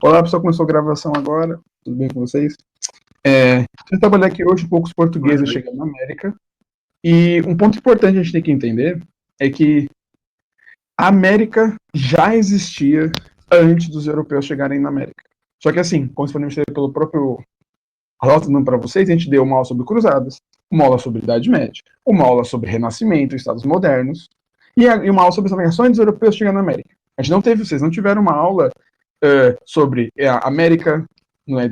Olá, pessoal, começou a gravação agora. Tudo bem com vocês? Vou trabalhar aqui hoje poucos portugueses chegando na América. E um ponto importante a gente tem que entender é que a América já existia antes dos europeus chegarem na América. Só que assim, como se for pelo próprio rota para vocês, a gente deu uma aula sobre cruzadas, uma aula sobre Idade Média, uma aula sobre Renascimento, Estados modernos, e uma aula sobre as navegações dos europeus chegando na América. A gente não teve, vocês não tiveram uma aula sobre a América na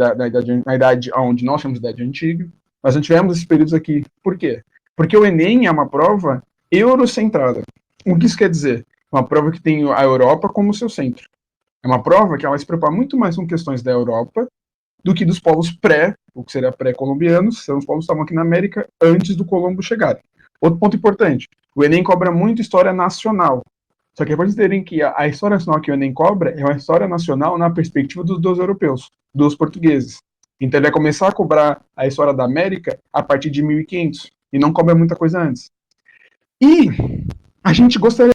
idade onde nós chamamos de Idade Antiga. Nós não tivemos esses períodos aqui. Por quê? Porque o Enem é uma prova eurocentrada. O que isso quer dizer? Uma prova que tem a Europa como seu centro. É uma prova que ela vai se preocupar muito mais com questões da Europa do que dos povos o que seria pré-colombianos, são os povos que estavam aqui na América antes do Colombo chegar. Outro ponto importante, o Enem cobra muito história nacional. Só que é para vocês terem que a história nacional que o Enem cobra é uma história nacional na perspectiva dos europeus, dos portugueses. Então ele vai começar a cobrar a história da América a partir de 1500, e não cobra muita coisa antes. E a gente gostaria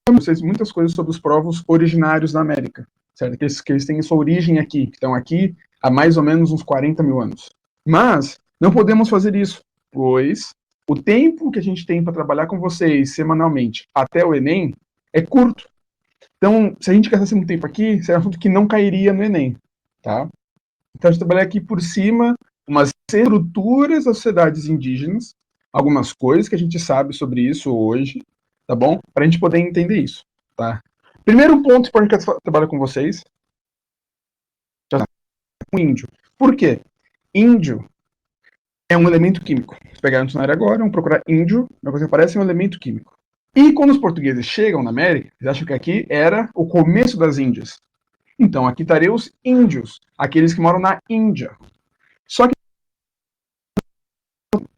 de vocês muitas coisas sobre os povos originários da América, certo? Que eles têm sua origem aqui, que estão aqui há mais ou menos uns 40 mil anos. Mas não podemos fazer isso, pois o tempo que a gente tem para trabalhar com vocês semanalmente até o Enem é curto. Então, se a gente gastasse muito tempo aqui, seria um assunto que não cairia no Enem, tá? Então, a gente trabalha aqui por cima umas estruturas das sociedades indígenas, algumas coisas que a gente sabe sobre isso hoje, tá bom? Para a gente poder entender isso, tá? Primeiro ponto que a gente trabalhar com vocês, o índio. Por quê? Índio é um elemento químico. Se pegar no dicionário agora, vamos procurar índio, uma coisa que aparece é um elemento químico. E quando os portugueses chegam na América, eles acham que aqui era o começo das Índias. Então aqui estariam os índios, aqueles que moram na Índia. Só que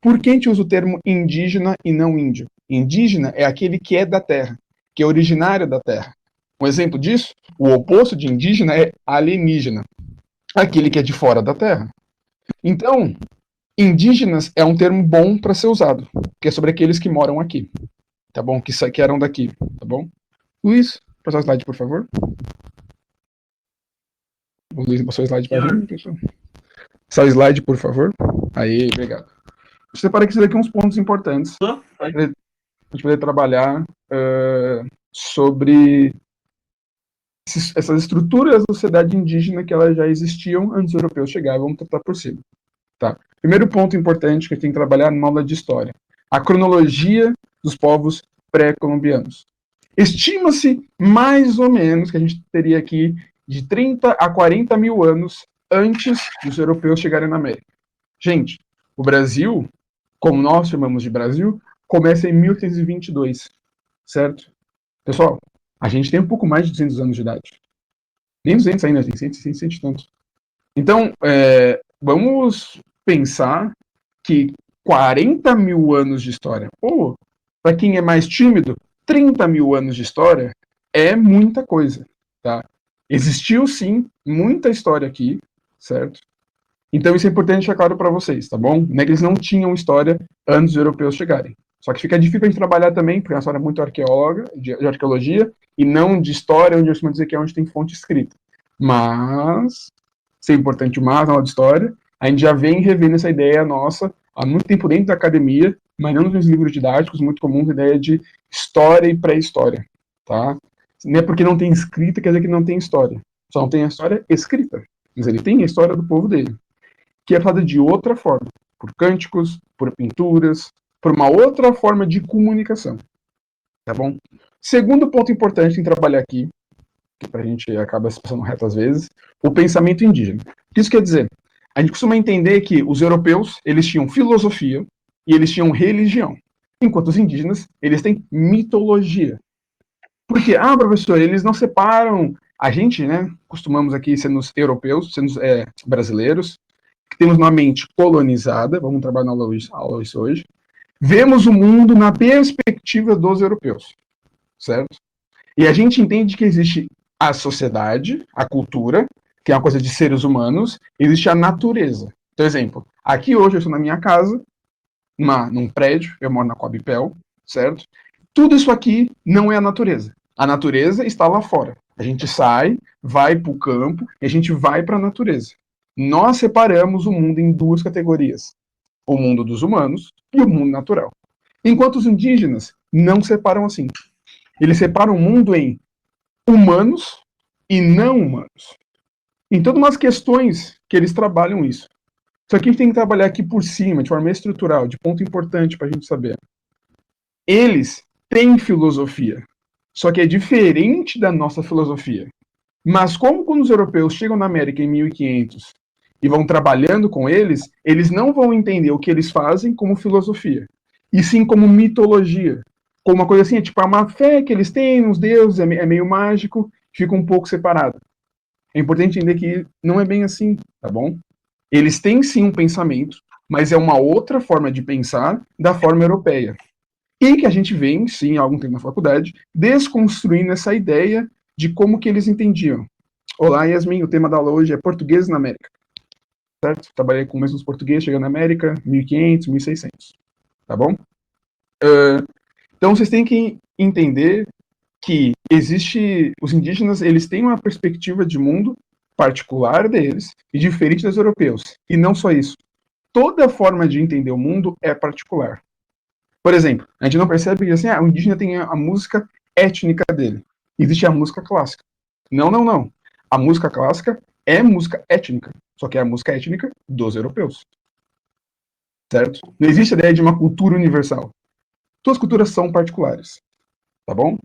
por que a gente usa o termo indígena e não índio? Indígena é aquele que é da terra, que é originário da terra. Um exemplo disso, o oposto de indígena é alienígena, aquele que é de fora da terra. Então, indígenas é um termo bom para ser usado, que é sobre aqueles que moram aqui. Tá bom? Que eram daqui, tá bom? Luiz, passar o slide, por favor. O Luiz passou o slide para mim, pessoal. Passar o slide, por favor. Aí, obrigado. Eu separei aqui uns pontos importantes para a gente poder trabalhar sobre essas estruturas da sociedade indígena que elas já existiam antes dos europeus chegarem. Vamos tratar por cima. Tá? Primeiro ponto importante que a gente tem que trabalhar numa aula de história. A cronologia dos povos pré-colombianos. Estima-se mais ou menos que a gente teria aqui de 30 a 40 mil anos antes dos europeus chegarem na América. Gente, o Brasil, como nós chamamos de Brasil, começa em 1822, certo? Pessoal, a gente tem um pouco mais de 200 anos de idade. Nem 200 ainda, tem 100 e tanto. Então, vamos pensar que 40 mil anos de história, ou, para quem é mais tímido, 30 mil anos de história é muita coisa, tá? Existiu, sim, muita história aqui, certo? Então isso é importante deixar claro para vocês, tá bom? Não é que eles não tinham história antes dos europeus chegarem. Só que fica difícil a gente trabalhar também, porque a história é muito de arqueologia, e não de história, onde eu costumo dizer que é onde tem fonte escrita. Mas, isso é importante mais na aula de história, a gente já vem revendo essa ideia nossa há muito tempo dentro da academia, mas não nos livros didáticos, muito comum a ideia de história e pré-história, tá? Não é porque não tem escrita, quer dizer que não tem história. Só não tem a história escrita, mas ele tem a história do povo dele, que é falada de outra forma, por cânticos, por pinturas, por uma outra forma de comunicação, tá bom? Segundo ponto importante em trabalhar aqui, que pra gente acaba se passando reto às vezes, o pensamento indígena. O que isso quer dizer? A gente costuma entender que os europeus, eles tinham filosofia e eles tinham religião, enquanto os indígenas, eles têm mitologia. Porque, professor, eles não separam... A gente, né, costumamos aqui, sendo europeus, sendo brasileiros, que temos uma mente colonizada, vamos trabalhar na aula isso hoje, vemos o mundo na perspectiva dos europeus, certo? E a gente entende que existe a sociedade, a cultura, que é uma coisa de seres humanos, existe a natureza. Então, exemplo, aqui hoje eu estou na minha casa, num prédio, eu moro na Coabipel, certo? Tudo isso aqui não é a natureza. A natureza está lá fora. A gente sai, vai para o campo e a gente vai para a natureza. Nós separamos o mundo em duas categorias: o mundo dos humanos e o mundo natural. Enquanto os indígenas não separam assim. Eles separam o mundo em humanos e não humanos. Em todas as questões que eles trabalham isso. Só que a gente tem que trabalhar aqui por cima, de forma estrutural, de ponto importante para a gente saber. Eles têm filosofia, só que é diferente da nossa filosofia. Mas como quando os europeus chegam na América em 1500 e vão trabalhando com eles não vão entender o que eles fazem como filosofia, e sim como mitologia. Como uma coisa assim, é tipo uma fé que eles têm nos deuses, é meio mágico, fica um pouco separado. É importante entender que não é bem assim, tá bom? Eles têm sim um pensamento, mas é uma outra forma de pensar da forma europeia. E que a gente vem, sim, há algum tempo na faculdade, desconstruindo essa ideia de como que eles entendiam. Olá, Yasmin, o tema da aula hoje é português na América. Certo? Trabalhei com mesmos portugueses, chegando na América, 1500, 1600. Tá bom? Então, vocês têm que entender que os indígenas, eles têm uma perspectiva de mundo particular deles e diferente dos europeus. E não só isso. Toda forma de entender o mundo é particular. Por exemplo, a gente não percebe que assim, o indígena tem a música étnica dele. Existe a música clássica. Não, não, não. A música clássica é música étnica, só que é a música étnica dos europeus. Certo? Não existe a ideia de uma cultura universal. Todas as culturas são particulares. Tá bom?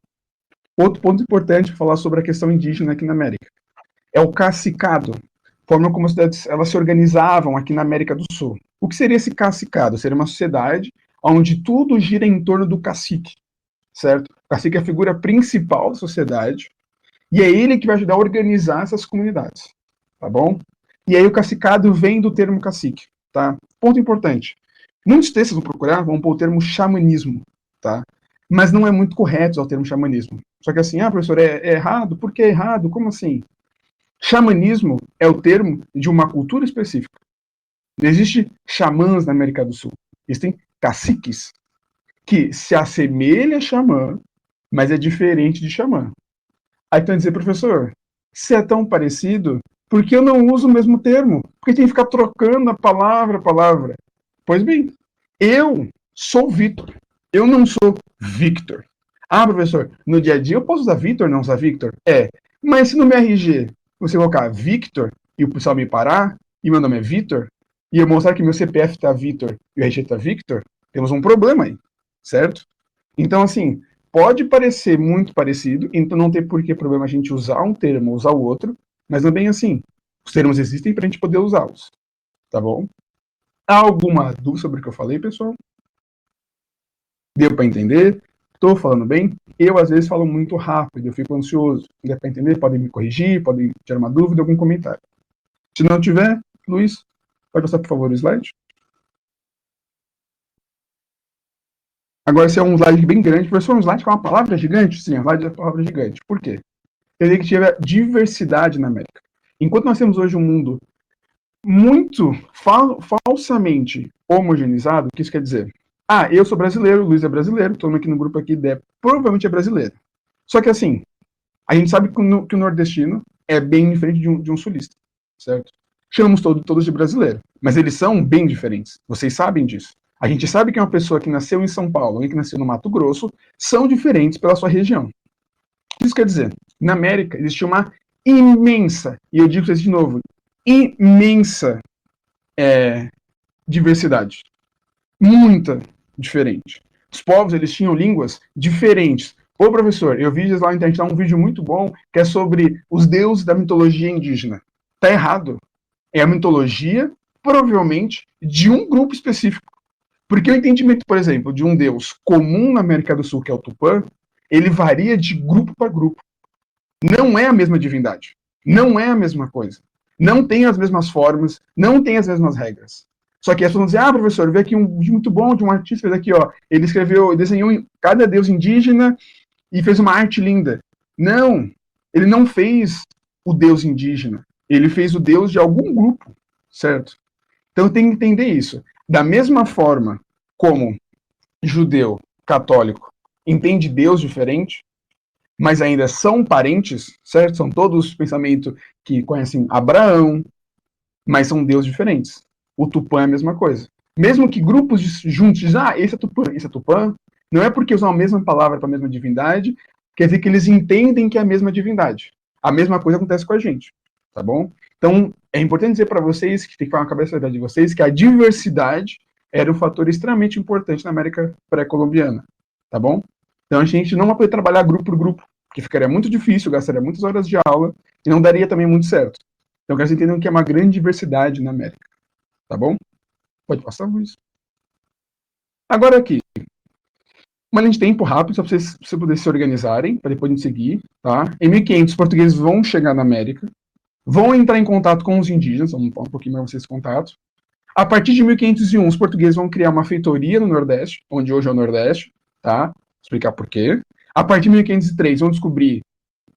Outro ponto importante para falar sobre a questão indígena aqui na América é o cacicado, a forma como elas se organizavam aqui na América do Sul. O que seria esse cacicado? Seria uma sociedade onde tudo gira em torno do cacique, certo? O cacique é a figura principal da sociedade e é ele que vai ajudar a organizar essas comunidades, tá bom? E aí o cacicado vem do termo cacique, tá? Ponto importante. Muitos textos vão procurar, vão pôr o termo xamanismo, tá? Mas não é muito correto usar o termo xamanismo. Só que assim, professor, é errado? Por que é errado? Como assim? Xamanismo é o termo de uma cultura específica. Não existe xamãs na América do Sul. Existem caciques, que se assemelha a xamã, mas é diferente de xamã. Aí tu vai dizer, professor, se é tão parecido, por que eu não uso o mesmo termo? Porque tem que ficar trocando a palavra. Pois bem, eu sou Vitor. Eu não sou Victor. Professor, no dia a dia eu posso usar Vitor, não usar Victor? Mas se no meu RG você colocar Victor e o pessoal me parar, e meu nome é Vitor, e eu mostrar que meu CPF tá Vitor e o RG tá Victor, temos um problema aí, certo? Então, assim, pode parecer muito parecido, então não tem por que problema a gente usar um termo ou usar o outro, mas não é bem assim. Os termos existem para a gente poder usá-los, tá bom? Há alguma dúvida sobre o que eu falei, pessoal? Deu para entender? Estou falando bem? Eu, às vezes, falo muito rápido, eu fico ansioso. Deu para entender? Podem me corrigir, podem tirar uma dúvida, algum comentário. Se não tiver, Luiz, pode passar, por favor, o slide. Agora, esse é um slide bem grande. Professor, um slide com uma palavra gigante? Sim, um slide é uma palavra gigante. Por quê? Eu diria que tiver diversidade na América. Enquanto nós temos hoje um mundo muito falsamente homogeneizado, o que isso quer dizer? Eu sou brasileiro, o Luiz é brasileiro, todo mundo aqui no grupo aqui provavelmente é brasileiro. Só que assim, a gente sabe que o nordestino é bem diferente de um sulista, certo? Chamamos todos de brasileiro, mas eles são bem diferentes. Vocês sabem disso. A gente sabe que uma pessoa que nasceu em São Paulo e que nasceu no Mato Grosso são diferentes pela sua região. Isso quer dizer, na América existe uma imensa, e eu digo isso de novo, imensa diversidade. Muita diferente. Os povos, eles tinham línguas diferentes. Professor, eu vi lá na internet um vídeo muito bom que é sobre os deuses da mitologia indígena. Tá errado. É a mitologia, provavelmente, de um grupo específico. Porque o entendimento, por exemplo, de um deus comum na América do Sul, que é o Tupã, ele varia de grupo para grupo. Não é a mesma divindade. Não é a mesma coisa. Não tem as mesmas formas, não tem as mesmas regras. Só que as pessoas vão dizer, professor, veio aqui um vídeo muito bom de um artista, fez aqui, ele desenhou cada deus indígena e fez uma arte linda. Não, ele não fez o deus indígena, ele fez o deus de algum grupo, certo? Então tem que entender isso. Da mesma forma como judeu, católico, entende Deus diferente, mas ainda são parentes, certo? São todos pensamentos que conhecem Abraão, mas são deuses diferentes. O Tupã é a mesma coisa. Mesmo que grupos juntos dizem, esse é Tupã, esse é Tupã, não é porque usam a mesma palavra para a mesma divindade, quer dizer que eles entendem que é a mesma divindade. A mesma coisa acontece com a gente, tá bom? Então, é importante dizer para vocês, que ficar na cabeça de vocês, que a diversidade era um fator extremamente importante na América pré-colombiana, tá bom? Então, a gente não vai poder trabalhar grupo por grupo, porque ficaria muito difícil, gastaria muitas horas de aula e não daria também muito certo. Então, eu quero que vocês entendam que é uma grande diversidade na América, tá bom? Pode passar, Luiz. Agora aqui, uma linha de tempo rápido, só para vocês poderem se organizarem, para depois a gente seguir, tá? Em 1500, os portugueses vão chegar na América, vão entrar em contato com os indígenas, vamos falar um pouquinho mais vocês contato. A partir de 1501, os portugueses vão criar uma feitoria no Nordeste, onde hoje é o Nordeste, tá? Vou explicar por quê. A partir de 1503, vão descobrir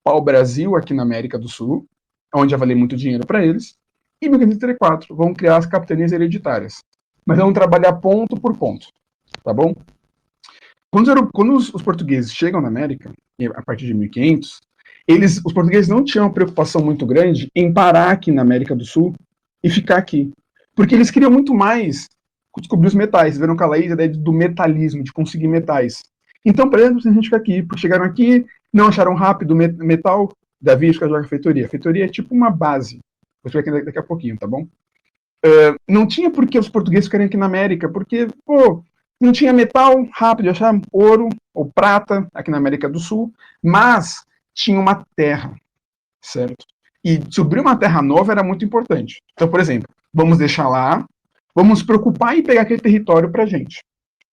pau-brasil aqui na América do Sul, onde ia valer muito dinheiro para eles. E em 1534, vão criar as capitanias hereditárias. Mas vão trabalhar ponto por ponto, tá bom? Quando os portugueses chegam na América, a partir de 1500, os portugueses não tinham uma preocupação muito grande em parar aqui na América do Sul e ficar aqui. Porque eles queriam muito mais descobrir os metais. Viram que a ideia do metalismo, de conseguir metais. Então, para eles, a gente fica aqui. Porque chegaram aqui, não acharam rápido metal, Davi joga a feitoria. A feitoria é tipo uma base. Vou explicar daqui a pouquinho, tá bom? Não tinha por que os portugueses ficarem aqui na América, porque, pô, não tinha metal rápido de achar, ouro ou prata aqui na América do Sul, mas tinha uma terra, certo? E descobrir uma terra nova era muito importante. Então, por exemplo, vamos deixar lá, vamos nos preocupar em pegar aquele território pra gente,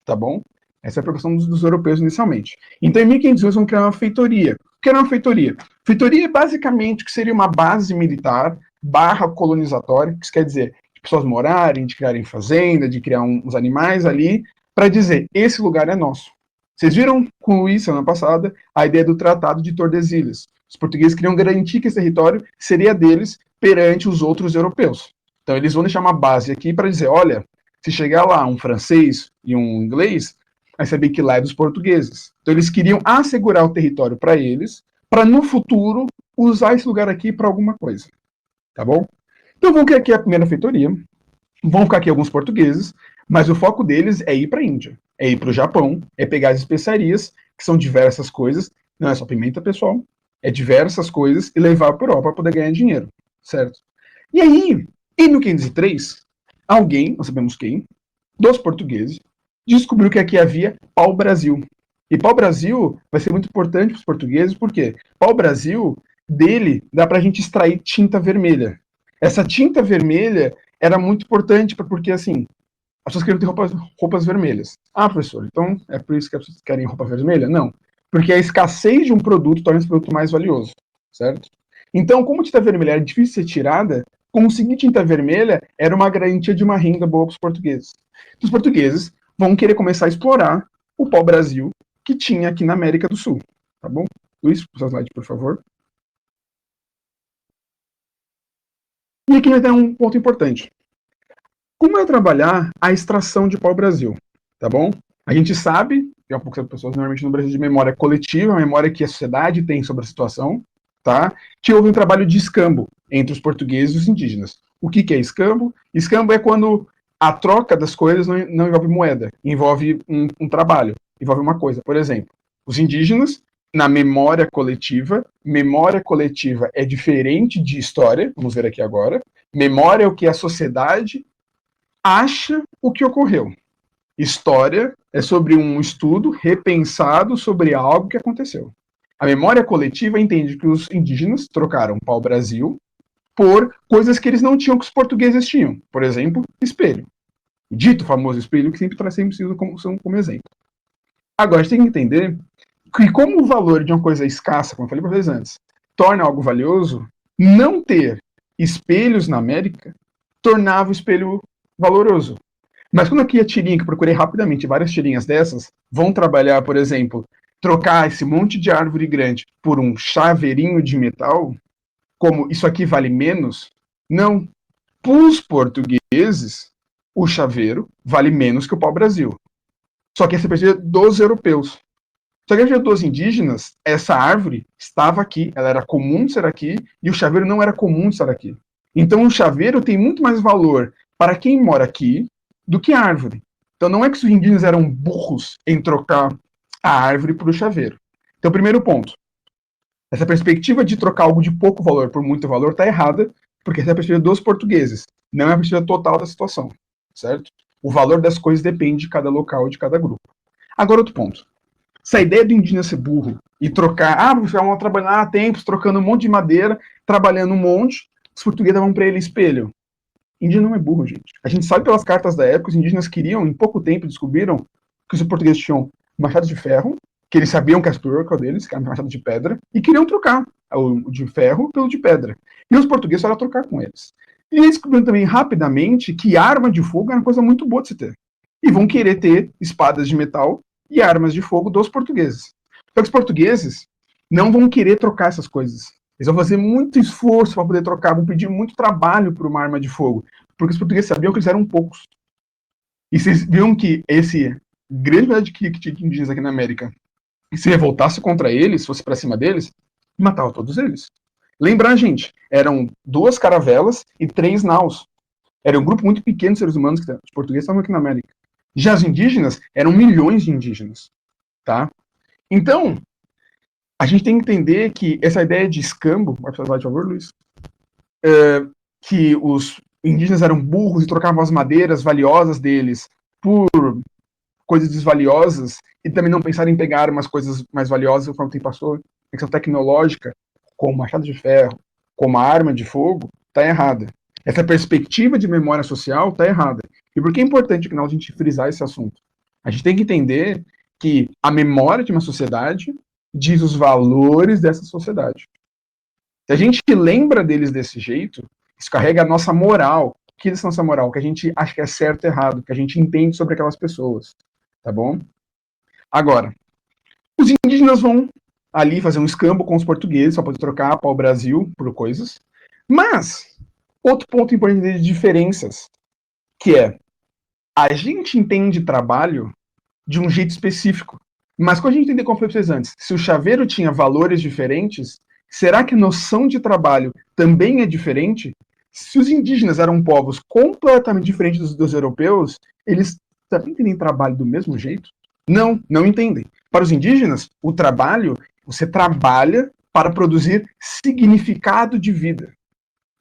tá bom? Essa é a preocupação dos europeus inicialmente. Então, em 1500, eles vão criar uma feitoria. O que era uma feitoria? Feitoria é basicamente o que seria uma base militar / colonizatória, que isso quer dizer de pessoas morarem, de criarem fazenda, de criar uns animais ali, para dizer, esse lugar é nosso. Vocês viram com o Luiz, semana passada, a ideia do Tratado de Tordesilhas. Os portugueses queriam garantir que esse território seria deles perante os outros europeus. Então, eles vão deixar uma base aqui para dizer, olha, se chegar lá um francês e um inglês, vai saber que lá é dos portugueses. Então, eles queriam assegurar o território para eles, para no futuro usar esse lugar aqui para alguma coisa. Tá bom? Então, vão criar aqui a primeira feitoria, vão ficar aqui alguns portugueses, mas o foco deles é ir para a Índia, é ir para o Japão, é pegar as especiarias, que são diversas coisas, não é só pimenta, pessoal, é diversas coisas, e levar para a Europa para poder ganhar dinheiro, certo? E aí, em 1503, alguém, não sabemos quem, dos portugueses, descobriu que aqui havia pau-brasil. E pau-brasil vai ser muito importante para os portugueses, porque pau-brasil, dele, dá para a gente extrair tinta vermelha. Essa tinta vermelha era muito importante, porque assim, as pessoas queriam ter roupas vermelhas. Ah, professor, então é por isso que as pessoas querem roupa vermelha? Não. Porque a escassez de um produto torna esse produto mais valioso, certo? Então, como tinta vermelha era difícil de ser tirada, conseguir tinta vermelha era uma garantia de uma renda boa para os portugueses. Os portugueses vão querer começar a explorar o pau-brasil que tinha aqui na América do Sul, tá bom? Luiz, seu slide, por favor. E aqui vai ter um ponto importante. Como é trabalhar a extração de pau-brasil, tá bom? A gente sabe, que é um pouco das pessoas normalmente no Brasil de memória coletiva, a memória que a sociedade tem sobre a situação, tá? Que houve um trabalho de escambo entre os portugueses e os indígenas. O que é escambo? Escambo é quando a troca das coisas não envolve moeda, envolve um trabalho, envolve uma coisa. Por exemplo, os indígenas, na memória coletiva é diferente de história, vamos ver aqui agora. Memória é o que a sociedade acha o que ocorreu. História é sobre um estudo repensado sobre algo que aconteceu. A memória coletiva entende que os indígenas trocaram pau-brasil por coisas que eles não tinham que os portugueses tinham. Por exemplo, espelho. O dito famoso espelho que sempre sido como exemplo. Agora, a gente tem que entender que como o valor de uma coisa escassa, como eu falei para vocês antes, torna algo valioso, não ter espelhos na América tornava o espelho valoroso. Mas quando aqui a tirinha, que eu procurei rapidamente várias tirinhas dessas, vão trabalhar, por exemplo, trocar esse monte de árvore grande por um chaveirinho de metal, como isso aqui vale menos, não. Para os portugueses, o chaveiro vale menos que o pau-brasil. Só que essa é a perspectiva dos europeus. Só que a dos indígenas, essa árvore estava aqui, ela era comum de ser aqui, e o chaveiro não era comum de estar aqui. Então o chaveiro tem muito mais valor para quem mora aqui do que a árvore. Então não é que os indígenas eram burros em trocar a árvore por o chaveiro. Então, primeiro ponto, essa perspectiva de trocar algo de pouco valor por muito valor está errada, porque essa é a perspectiva dos portugueses, não é a perspectiva total da situação, certo? O valor das coisas depende de cada local, de cada grupo. Agora, outro ponto. Essa ideia do indígena ser burro e trocar, você vai trabalhar há tempos, trocando um monte de madeira, trabalhando um monte, os portugueses davam para ele espelho. Indígena não é burro, gente. A gente sabe pelas cartas da época, os indígenas queriam, em pouco tempo, descobriram que os portugueses tinham machado de ferro, que eles sabiam que a turca deles, que era machado de pedra, e queriam trocar o de ferro pelo de pedra. E os portugueses só iam trocar com eles. E eles descobriram também rapidamente que arma de fogo era uma coisa muito boa de se ter. E vão querer ter espadas de metal e armas de fogo dos portugueses. Só que os portugueses não vão querer trocar essas coisas. Eles vão fazer muito esforço para poder trocar, vão pedir muito trabalho por uma arma de fogo, porque os portugueses sabiam que eles eram poucos. E vocês viram que esse grande quantidade que tinha de indígenas aqui na América, se revoltasse contra eles, fosse para cima deles, matava todos eles. Lembrar, gente, eram 2 caravelas e 3 naus. Era um grupo muito pequeno de seres humanos que os portugueses estavam aqui na América. Já os indígenas eram milhões de indígenas, tá? Então, a gente tem que entender que essa ideia de escambo, pode falar de favor, Luiz, que os indígenas eram burros e trocavam as madeiras valiosas deles por coisas desvaliosas e também não pensaram em pegar umas coisas mais valiosas conforme o tempo passou, a questão tecnológica, como machado de ferro, como a arma de fogo, está errada. Essa perspectiva de memória social está errada. E por que é importante que a gente frisar esse assunto? A gente tem que entender que a memória de uma sociedade diz os valores dessa sociedade. Se a gente lembra deles desse jeito, isso carrega a nossa moral. O que é nossa moral? Que a gente acha que é certo e errado, que a gente entende sobre aquelas pessoas. Tá bom? Agora, os indígenas vão ali fazer um escambo com os portugueses, para poder trocar pau-brasil por coisas. Mas, outro ponto importante de diferenças, que é, a gente entende trabalho de um jeito específico. Mas quando a gente entender, como foi para vocês antes, se o chaveiro tinha valores diferentes, será que a noção de trabalho também é diferente? Se os indígenas eram povos completamente diferentes dos europeus, eles também entendem trabalho do mesmo jeito? Não, não entendem. Para os indígenas, o trabalho, você trabalha para produzir significado de vida.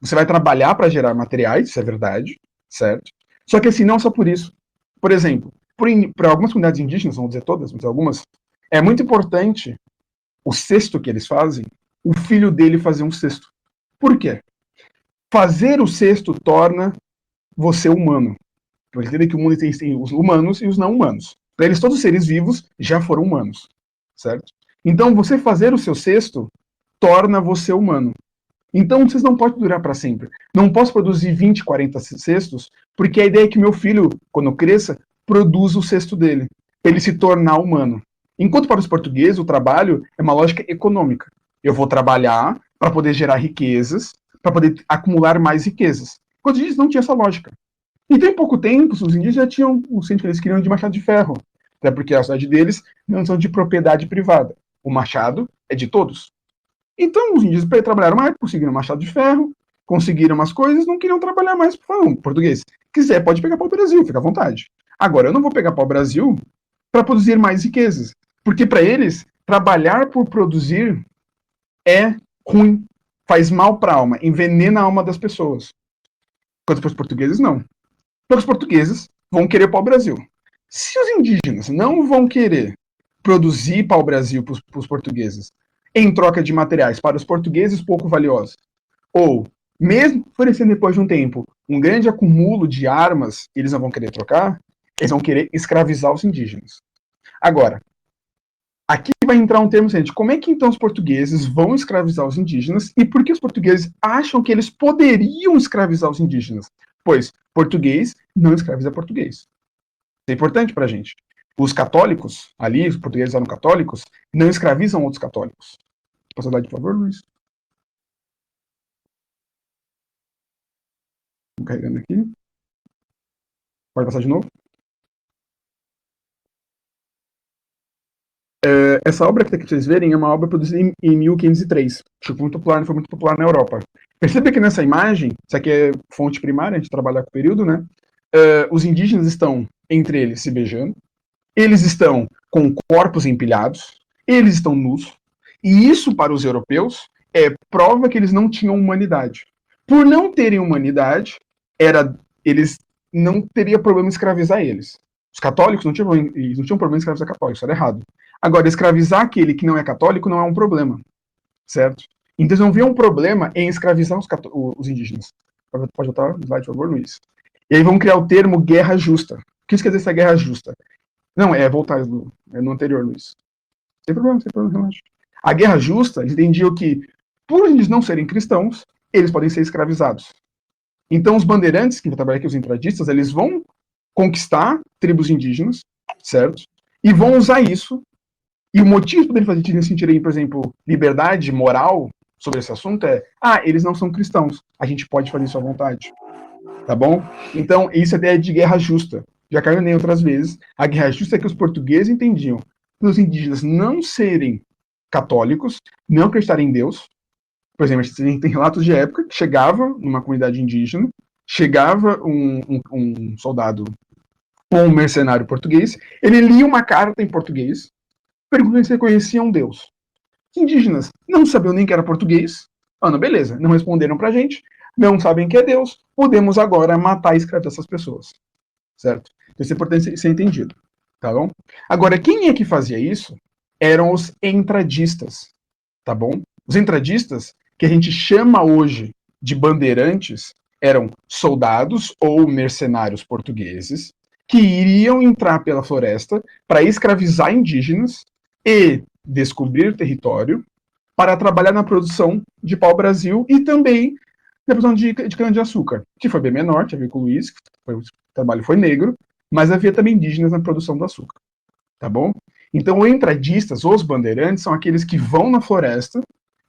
Você vai trabalhar para gerar materiais, isso é verdade, certo? Só que assim, não só por isso. Por exemplo, para algumas comunidades indígenas, vamos dizer todas, mas algumas, é muito importante o cesto que eles fazem, o filho dele fazer um cesto. Por quê? Fazer o cesto torna você humano. Porque entender que o mundo tem os humanos e os não humanos. Para eles, todos os seres vivos já foram humanos, certo? Então, você fazer o seu cesto torna você humano. Então, vocês não podem durar para sempre. Não posso produzir 20, 40 cestos, porque a ideia é que meu filho, quando cresça, produza o cesto dele, para ele se tornar humano. Enquanto para os portugueses, o trabalho é uma lógica econômica. Eu vou trabalhar para poder gerar riquezas, para poder acumular mais riquezas. Enquanto eles não tinha essa lógica. E tem pouco tempo, os indígenas já tinham o centro que eles queriam de machado de ferro. Até porque a cidade deles não são de propriedade privada. O machado é de todos. Então, os indígenas trabalharam mais, conseguiram machado de ferro, conseguiram umas coisas, não queriam trabalhar mais. Falaram, português, quiser pode pegar para o Brasil, fica à vontade. Agora, eu não vou pegar para o Brasil para produzir mais riquezas. Porque para eles, trabalhar por produzir é ruim, faz mal para a alma, envenena a alma das pessoas. Enquanto para os portugueses, não. Porque os portugueses vão querer pau-brasil. Se os indígenas não vão querer produzir pau-brasil para os portugueses em troca de materiais para os portugueses pouco valiosos, ou mesmo oferecendo depois de um tempo um grande acúmulo de armas, eles não vão querer trocar, eles vão querer escravizar os indígenas. Agora, aqui vai entrar um termo seguinte: como é que então os portugueses vão escravizar os indígenas e por que os portugueses acham que eles poderiam escravizar os indígenas? Pois português não escraviza português. Isso é importante para a gente. Os católicos, ali, os portugueses eram católicos, não escravizam outros católicos. Posso dar de favor, Luiz? Estou carregando aqui. Pode passar de novo? Essa obra que tá aqui pra vocês verem é uma obra produzida em 1503. Foi muito popular na Europa. Percebe que nessa imagem, isso aqui é fonte primária, a gente trabalha com o período, né? Os indígenas estão entre eles se beijando, eles estão com corpos empilhados, eles estão nus, e isso para os europeus é prova que eles não tinham humanidade. Por não terem humanidade, eles não teria problema em escravizar eles. Os católicos não tinham problema em escravizar católicos, isso era errado. Agora, escravizar aquele que não é católico não é um problema, certo? Então, eles não viam um problema em escravizar os indígenas. Pode botar o slide, por favor, Luiz. E aí vão criar o termo guerra justa. O que isso quer dizer essa guerra justa? Não, voltar no anterior, Luiz. Sem problema, relaxa. A guerra justa, eles entendiam que, por eles não serem cristãos, eles podem ser escravizados. Então, os bandeirantes, que vai trabalhar aqui, os entradistas, eles vão conquistar tribos indígenas, certo? E vão usar isso. E o motivo para eles fazerem sentirem, por exemplo, liberdade moral sobre esse assunto é: eles não são cristãos, a gente pode fazer isso à vontade. Tá bom? Então, isso é a ideia de guerra justa. Já caiu nem outras vezes. A guerra justa é que os portugueses entendiam que os indígenas não serem católicos, não acreditarem em Deus. Por exemplo, a gente tem relatos de época que chegava numa comunidade indígena, chegava um soldado ou um mercenário português, ele lia uma carta em português, perguntando se conheciam Deus. Os indígenas não sabiam nem que era português. Não, beleza, não responderam pra gente, não sabem que é Deus, podemos agora matar e escravizar essas pessoas. Certo? Então, isso é importante ser entendido. Tá bom? Agora, quem é que fazia isso? Eram os entradistas. Tá bom? Os entradistas, que a gente chama hoje de bandeirantes, eram soldados ou mercenários portugueses que iriam entrar pela floresta para escravizar indígenas e descobrir território para trabalhar na produção de pau-brasil e também na produção de cana-de-açúcar, que foi bem menor, tinha a ver com o Luiz, o trabalho foi negro, mas havia também indígenas na produção do açúcar. Tá bom? Então, os entradistas, os bandeirantes, são aqueles que vão na floresta,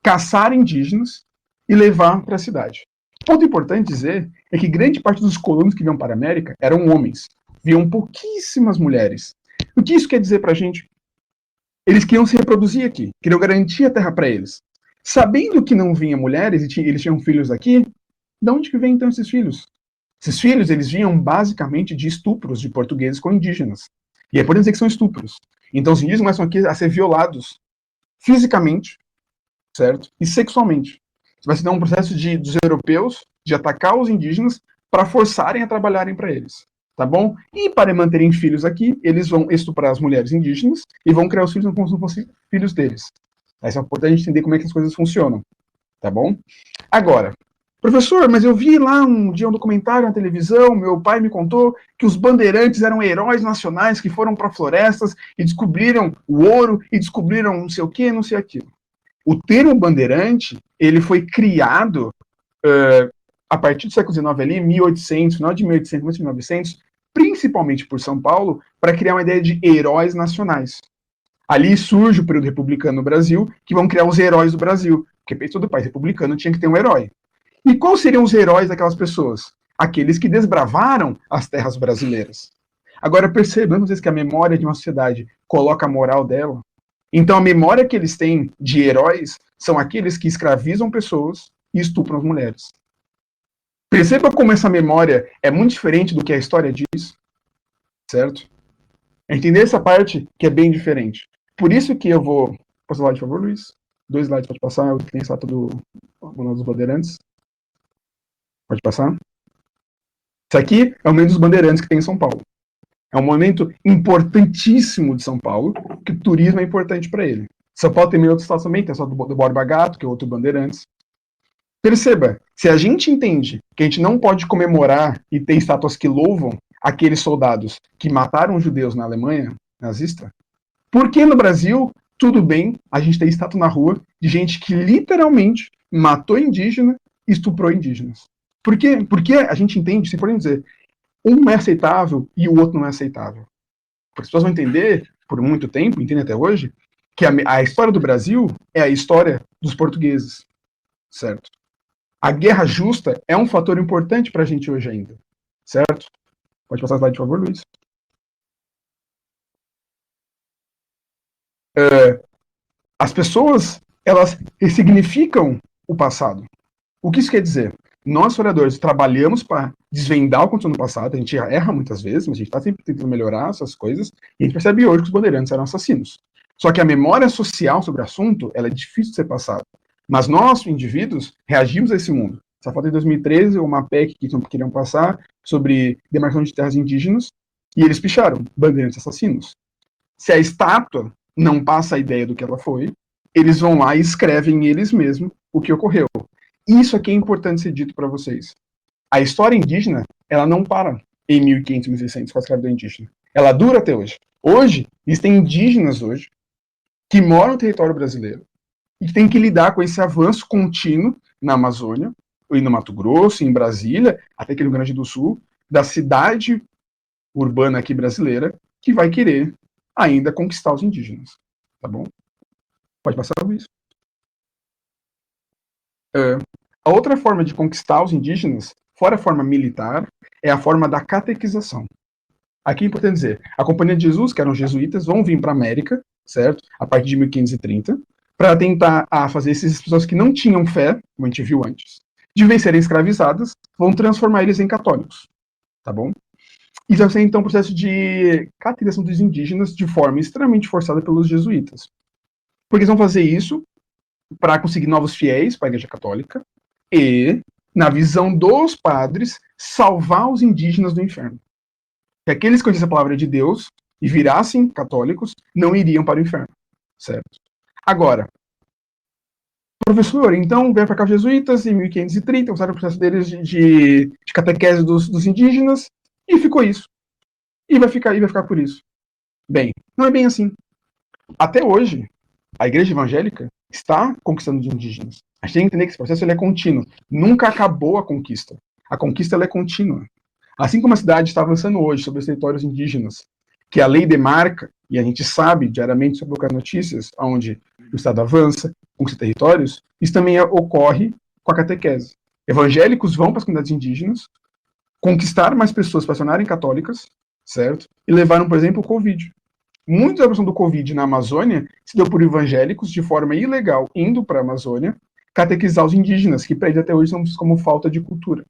caçar indígenas e levar para a cidade. Ponto importante dizer é que grande parte dos colonos que vinham para a América eram homens. Viam pouquíssimas mulheres. O que isso quer dizer para a gente? Eles queriam se reproduzir aqui, queriam garantir a terra para eles. Sabendo que não vinha mulheres e eles tinham filhos aqui, de onde que vem então esses filhos? Esses filhos, eles vinham basicamente de estupros de portugueses com indígenas. E aí podemos dizer que são estupros. Então os indígenas começam aqui a ser violados fisicamente, certo? E sexualmente. Vai se dar um processo dos europeus de atacar os indígenas para forçarem a trabalharem para eles. Tá bom? E para manterem filhos aqui, eles vão estuprar as mulheres indígenas e vão criar os filhos como se não fossem filhos deles. Isso é importante a gente entender como é que as coisas funcionam. Tá bom? Agora, professor, mas eu vi lá um dia um documentário na televisão, meu pai me contou que os bandeirantes eram heróis nacionais que foram para florestas e descobriram o ouro e descobriram não sei o que, não sei aquilo. O termo bandeirante, ele foi criado a partir do século XIX ali, 1800, final de 1800, 1900, principalmente por São Paulo, para criar uma ideia de heróis nacionais. Ali surge o período republicano no Brasil, que vão criar os heróis do Brasil, porque todo país republicano tinha que ter um herói. E quais seriam os heróis daquelas pessoas? Aqueles que desbravaram as terras brasileiras. Agora percebamos que a memória de uma sociedade coloca a moral dela. Então a memória que eles têm de heróis são aqueles que escravizam pessoas e estupram as mulheres. Perceba como essa memória é muito diferente do que a história diz, certo? Entender essa parte que é bem diferente. Por isso que eu vou... Passa o slide, por favor, Luiz. 2 slides, pode passar. Eu tenho a estátua dos Bandeirantes. Pode passar. Isso aqui é o Monumento dos Bandeirantes que tem em São Paulo. É um monumento importantíssimo de São Paulo, que o turismo é importante para ele. São Paulo tem outros estados também, tem a estátua do Borba Gato, que é outro Bandeirantes. Perceba, se a gente entende que a gente não pode comemorar e ter estátuas que louvam aqueles soldados que mataram os judeus na Alemanha nazista, por que no Brasil, tudo bem, a gente tem estátua na rua de gente que literalmente matou indígena e estuprou indígenas? Por quê? Porque a gente entende, se podem dizer, um é aceitável e o outro não é aceitável. Porque as pessoas vão entender, por muito tempo, entendem até hoje, que a história do Brasil é a história dos portugueses, certo? A guerra justa é um fator importante para a gente hoje ainda, certo? Pode passar a slide, por favor, Luiz. As pessoas, elas ressignificam o passado. O que isso quer dizer? Nós, historiadores, trabalhamos para desvendar o que aconteceu no passado, a gente erra muitas vezes, mas a gente está sempre tentando melhorar essas coisas, e a gente percebe hoje que os bandeirantes eram assassinos. Só que a memória social sobre o assunto, ela é difícil de ser passada. Mas nós, indivíduos, reagimos a esse mundo. Essa foto é de 2013, uma PEC que queriam passar sobre demarcação de terras indígenas, e eles picharam, bandeirantes assassinos. Se a estátua não passa a ideia do que ela foi, eles vão lá e escrevem eles mesmos o que ocorreu. Isso aqui é importante ser dito para vocês. A história indígena, ela não para em 1500, 1600 com a escravidão indígena. Ela dura até hoje. Hoje, existem indígenas hoje que moram no território brasileiro e que têm que lidar com esse avanço contínuo na Amazônia, e no Mato Grosso, em Brasília, até aqui no Rio Grande do Sul, da cidade urbana aqui brasileira, que vai querer ainda conquistar os indígenas. Tá bom? Pode passar por isso. A outra forma de conquistar os indígenas, fora a forma militar, é a forma da catequização. Aqui é importante dizer, a Companhia de Jesus, que eram jesuítas, vão vir para a América, certo? A partir de 1530, para tentar fazer essas pessoas que não tinham fé, como a gente viu antes, de vez serem escravizadas, vão transformar eles em católicos, tá bom? E vai ser então um processo de catequização dos indígenas de forma extremamente forçada pelos jesuítas. Porque eles vão fazer isso para conseguir novos fiéis para a Igreja Católica e, na visão dos padres, salvar os indígenas do inferno. Que aqueles que conhecem a palavra de Deus e virassem católicos não iriam para o inferno, certo? Agora, professor, então veio para cá os jesuítas em 1530, usaram o processo deles de catequese dos indígenas e ficou isso. E vai ficar por isso. Bem, não é bem assim. Até hoje, a igreja evangélica está conquistando os indígenas. A gente tem que entender que esse processo ele é contínuo. Nunca acabou a conquista. A conquista ela é contínua. Assim como a cidade está avançando hoje sobre os territórios indígenas, que a lei demarca, e a gente sabe diariamente sobre as notícias, onde o Estado avança, conquista territórios, isso também ocorre com a catequese. Evangélicos vão para as comunidades indígenas, conquistar mais pessoas para se tornarem católicas, certo? E levaram, por exemplo, o Covid. Muita da questão do Covid na Amazônia se deu por evangélicos de forma ilegal, indo para a Amazônia, catequizar os indígenas, que para eles até hoje são como falta de cultura.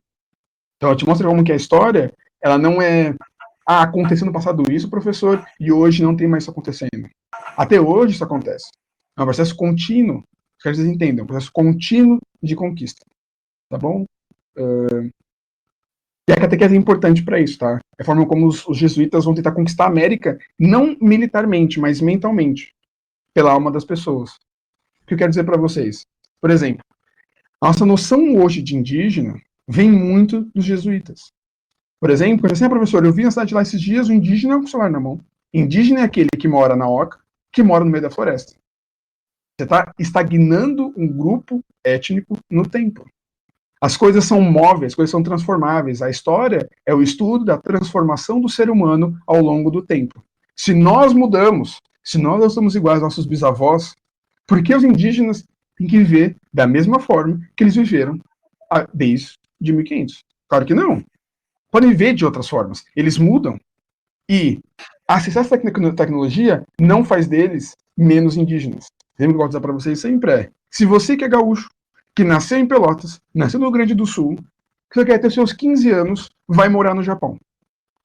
Então, eu te mostro como que a história, ela não é, aconteceu no passado isso, professor, e hoje não tem mais isso acontecendo. Até hoje isso acontece. É um processo contínuo, que vocês entendam, um processo contínuo de conquista. Tá bom? E a catequese é importante para isso, tá? É a forma como os jesuítas vão tentar conquistar a América, não militarmente, mas mentalmente, pela alma das pessoas. O que eu quero dizer para vocês? Por exemplo, a nossa noção hoje de indígena vem muito dos jesuítas. Por exemplo, assim, professor, eu vi na cidade lá esses dias, o indígena com o celular na mão. Indígena é aquele que mora na oca, que mora no meio da floresta. Você está estagnando um grupo étnico no tempo. As coisas são móveis, as coisas são transformáveis. A história é o estudo da transformação do ser humano ao longo do tempo. Se nós mudamos, se nós não somos iguais aos nossos bisavós, por que os indígenas têm que viver da mesma forma que eles viveram desde 1500? Claro que não. Podem viver de outras formas. Eles mudam. E acessar essa tecnologia não faz deles menos indígenas. Lembra que eu vou dizer para vocês sempre é, se você que é gaúcho, que nasceu em Pelotas, nasceu no Rio Grande do Sul, que você quer ter seus 15 anos, vai morar no Japão.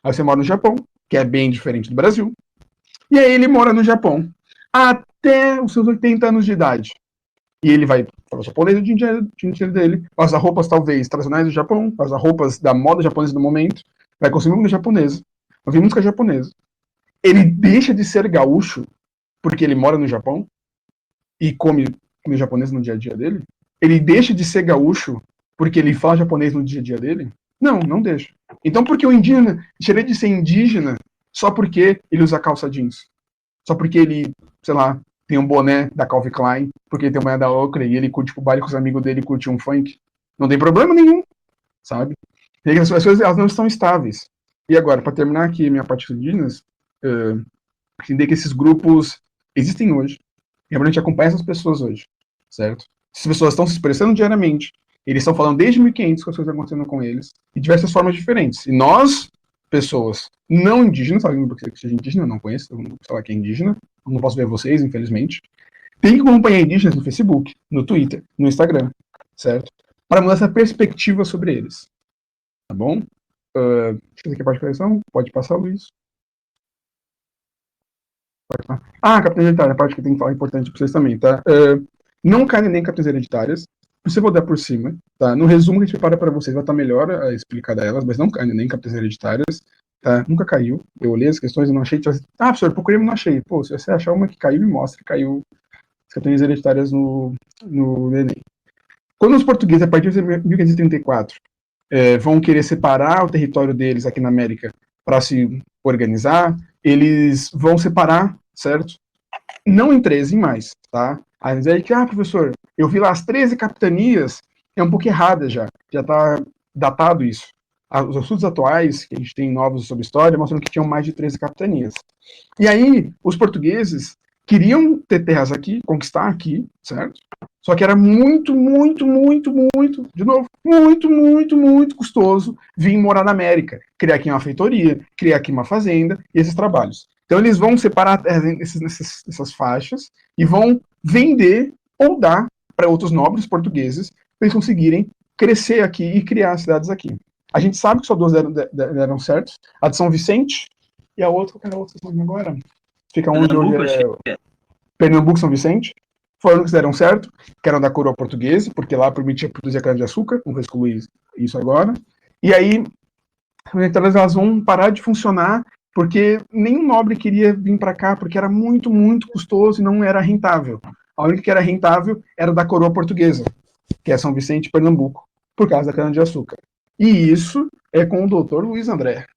Aí você mora no Japão, que é bem diferente do Brasil, e aí ele mora no Japão até os seus 80 anos de idade. E ele vai falar japonês no dia dele, usar roupas talvez tradicionais do Japão, usar roupas da moda japonesa do momento, vai consumir música japonesa, ouvir música japonesa. Ele deixa de ser gaúcho porque ele mora no Japão e come comida japonesa no dia a dia dele? Ele deixa de ser gaúcho porque ele fala japonês no dia a dia dele? Não, não deixa. Então por que o indígena deixaria de ser indígena só porque ele usa calça jeans? Só porque ele, sei lá, tem um boné da Calvin Klein, porque ele tem um boné da Oakley e ele curte pro baile com os amigos dele e curte um funk? Não tem problema nenhum, sabe? As coisas elas não estão estáveis. E agora, para terminar aqui minha parte dos indígenas, entender que esses grupos existem hoje. E a gente acompanha essas pessoas hoje, certo? Essas pessoas estão se expressando diariamente. Eles estão falando desde 1500 que as coisas estão acontecendo com eles, de diversas formas diferentes. E nós, pessoas não indígenas, sabe que seja indígena, eu não conheço, eu não sei lá que é indígena, não posso ver vocês, infelizmente. Tem que acompanhar indígenas no Facebook, no Twitter, no Instagram, certo? Para mudar essa perspectiva sobre eles. Tá bom? Deixa eu ver aqui a parte de correção. Pode passar, Luiz. Capitães hereditárias, a parte que eu tenho que falar importante para vocês também, tá? Não caem nem capitães hereditárias. Se eu vou dar por cima, tá? No resumo que a gente prepara para vocês, vai estar melhor explicada elas, mas não caem nem capitães hereditárias. Tá? Nunca caiu. Eu olhei as questões e não achei. Professor, eu procurei, mas não achei. Pô, se você achar uma que caiu, me mostra que caiu as capitães hereditárias no Enem. Quando os portugueses, a partir de 1534, vão querer separar o território deles aqui na América para se organizar, eles vão separar, certo? Não em 13, em mais, tá? A ideia de que, professor, eu vi lá as 13 capitanias, é um pouco errada já está datado isso. Os estudos atuais, que a gente tem novos sobre história, mostram que tinham mais de 13 capitanias. E aí, os portugueses queriam ter terras aqui, conquistar aqui, certo? Só que era muito, muito, muito, muito, de novo, muito, muito, muito custoso vir morar na América, criar aqui uma feitoria, criar aqui uma fazenda e esses trabalhos. Então eles vão separar essas faixas e vão vender ou dar para outros nobres portugueses para eles conseguirem crescer aqui e criar cidades aqui. A gente sabe que só duas deram certo, a de São Vicente e a outra, qual era a outra agora? Fica onde hoje é Pernambuco, São Vicente. Foram que deram certo, que eram da coroa portuguesa, porque lá permitia produzir cana-de-açúcar, vamos excluir isso agora. E aí, elas vão parar de funcionar, porque nenhum nobre queria vir para cá, porque era muito, muito custoso e não era rentável. A única que era rentável era da coroa portuguesa, que é São Vicente e Pernambuco, por causa da cana-de-açúcar. E isso é com o doutor Luiz André.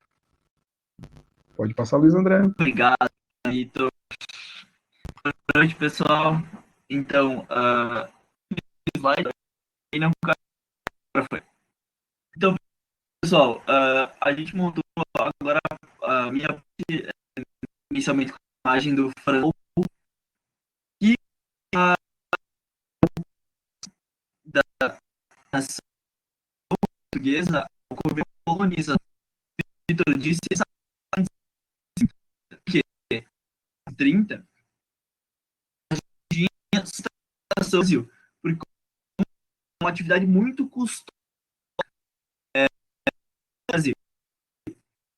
Pode passar, Luiz André. Obrigado, Vitor. Boa noite, pessoal. Então, slide não foi. Então, pessoal, a gente montou agora a minha parte, inicialmente com a imagem do Franco e da nação portuguesa ocorreu colonização. Vitor disse que 30 tinha sustentação do Brasil, porque uma atividade muito custosa no Brasil.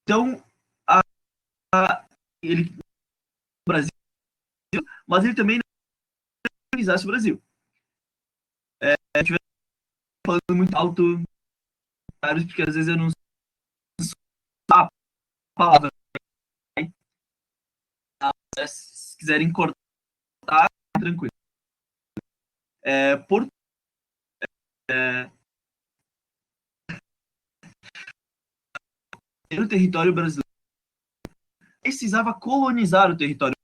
Então, ele no Brasil, mas ele também não organizasse o Brasil. A gente vai falando muito alto, porque às vezes eu não sei a palavra. Se quiserem cortar, tranquilo. No território brasileiro, precisava colonizar o território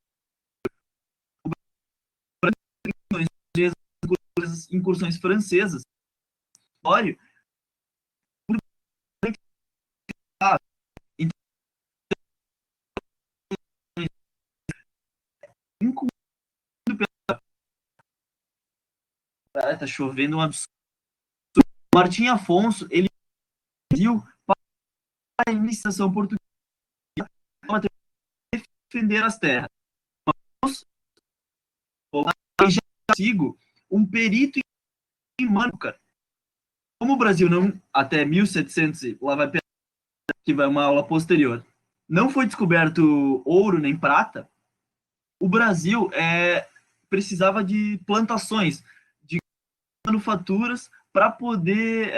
brasileiro, incursões francesas. Tá chovendo um absurdo. Martim Afonso, ele pediu para a iniciação portuguesa para defender as terras. Já sigo um perito em Mânica. Como o Brasil não, até 1700, lá vai que vai uma aula posterior, não foi descoberto ouro nem prata, o Brasil precisava de plantações, de manufaturas para poder,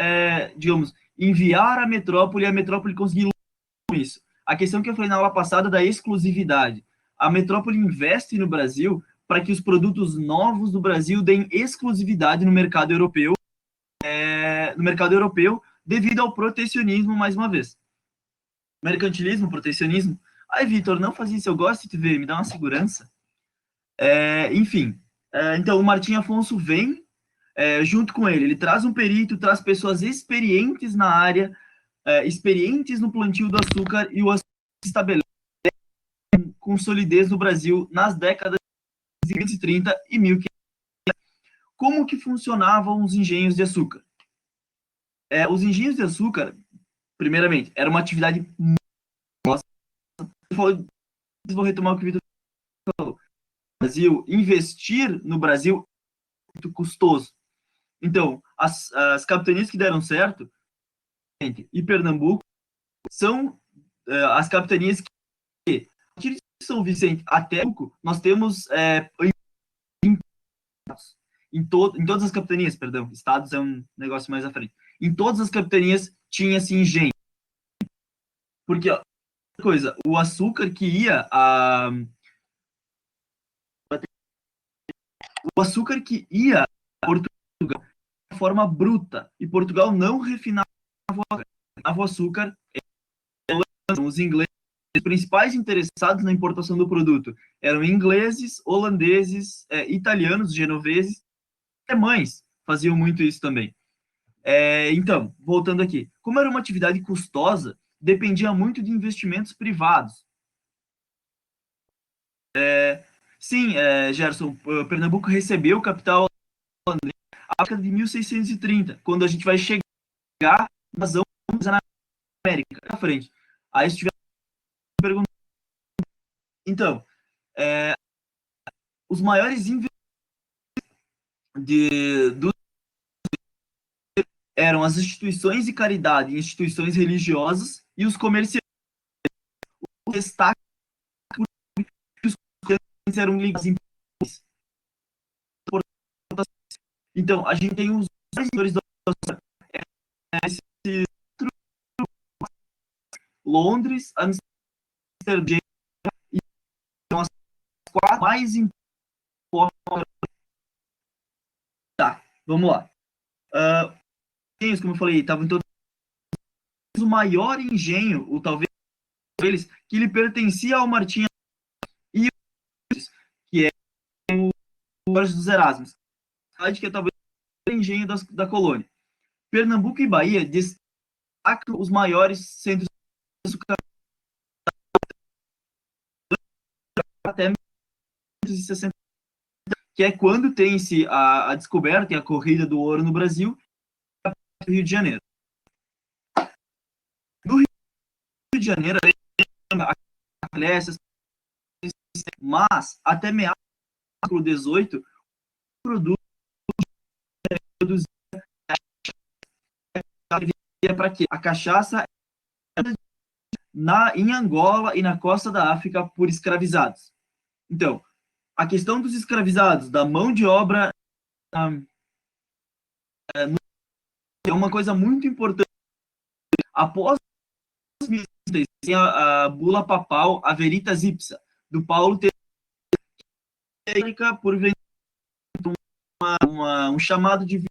digamos, enviar à metrópole e a metrópole conseguir lucrar com isso. A questão que eu falei na aula passada da exclusividade. A metrópole investe no Brasil para que os produtos novos do Brasil deem exclusividade no mercado europeu, devido ao protecionismo, mais uma vez. Mercantilismo, protecionismo. Ai, Vitor, não faz isso, eu gosto de te ver, me dá uma segurança. Enfim, então o Martim Afonso vem junto com ele traz um perito, traz pessoas experientes na área, experientes no plantio do açúcar, e o açúcar se estabelece com solidez no Brasil nas décadas de 1530 e 1530. Como que funcionavam os engenhos de açúcar? Os engenhos de açúcar, primeiramente, era uma atividade muito... Vou retomar o que o Vitor falou. Brasil, investir no Brasil é muito custoso. Então, as capitanias que deram certo, e Pernambuco, são as capitanias que, a partir de São Vicente até Pernambuco, nós temos em todas as capitanias, perdão, estados é um negócio mais à frente. Em todas as capitanias tinha-se engenho. Porque, ó, coisa, o açúcar que ia a Portugal de forma bruta, e Portugal não refinava o açúcar. Os ingleses, os principais interessados na importação do produto eram ingleses, holandeses, italianos, genoveses, alemães faziam muito isso também. Então, voltando aqui, como era uma atividade custosa, dependia muito de investimentos privados. Sim, Gerson, Pernambuco recebeu capital holandês na década de 1630, quando a gente vai chegar na invasão na América, na frente. Aí se tiver pergunta. Então, os maiores investimentos eram as instituições de caridade, instituições religiosas e os comerciantes. O destaque que os comerciantes eram ligados em. Então, a gente tem os setores da Londres, Amsterdã e são as quatro mais importantes. Tá, vamos lá. Como eu falei, estavam todos o maior engenho, ou talvez eles, que lhe pertencia ao Martim e que é o Jorge dos Erasmus, que é talvez o engenho da colônia. Pernambuco e Bahia destacam os maiores centros de açúcar até 1960, que é quando tem-se a descoberta e a corrida do ouro no Brasil, no Rio de Janeiro. No Rio de Janeiro, mas até meados do século XVIII, o produto para quê? A cachaça em Angola e na costa da África por escravizados. Então, a questão dos escravizados, da mão de obra, é uma coisa muito importante. Após a bula papal, a Veritas Ipsa, do Paulo por um chamado de.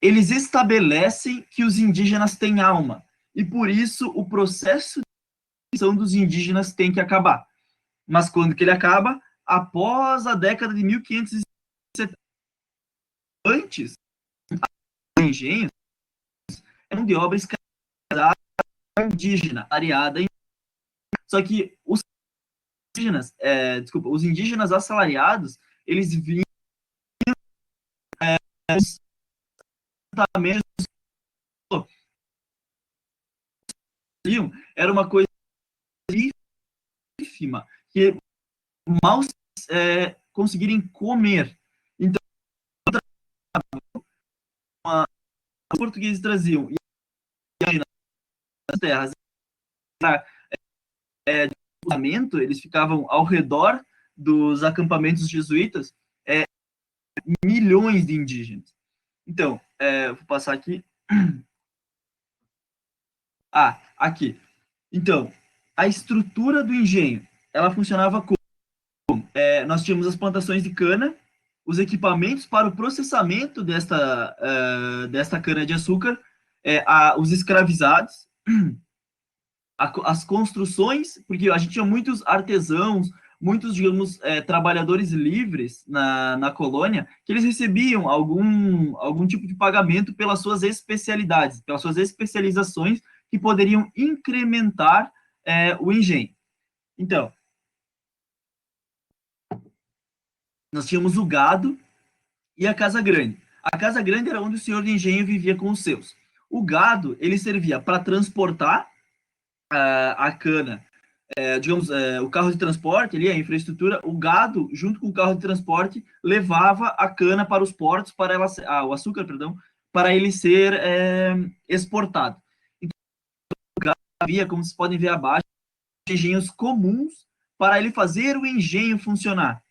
Eles estabelecem que os indígenas têm alma, e por isso o processo de extinção dos indígenas tem que acabar. Mas quando que ele acaba? Após a década de 1570. Antes, os engenhos eram de obra escravizada indígena, areada. Só que os indígenas assalariados, eles vinham era uma coisa ínfima, que mal conseguirem comer. Então, os portugueses traziam as terras eles ficavam ao redor dos acampamentos jesuítas, milhões de indígenas. Então, vou passar aqui. Aqui. Então, a estrutura do engenho, ela funcionava como? Nós tínhamos as plantações de cana, os equipamentos para o processamento desta cana-de-açúcar, os escravizados, as construções, porque a gente tinha muitos artesãos, muitos, digamos, trabalhadores livres na colônia, que eles recebiam algum tipo de pagamento pelas suas especialidades, pelas suas especializações, que poderiam incrementar o engenho. Então, nós tínhamos o gado e a casa grande. A casa grande era onde o senhor de engenho vivia com os seus. O gado, ele servia para transportar a cana digamos, o carro de transporte, ali, a infraestrutura, o gado, junto com o carro de transporte, levava a cana para os portos, para ela, o açúcar, perdão, para ele ser exportado. Então, havia, como vocês podem ver abaixo, engenhos comuns para ele fazer o engenho funcionar.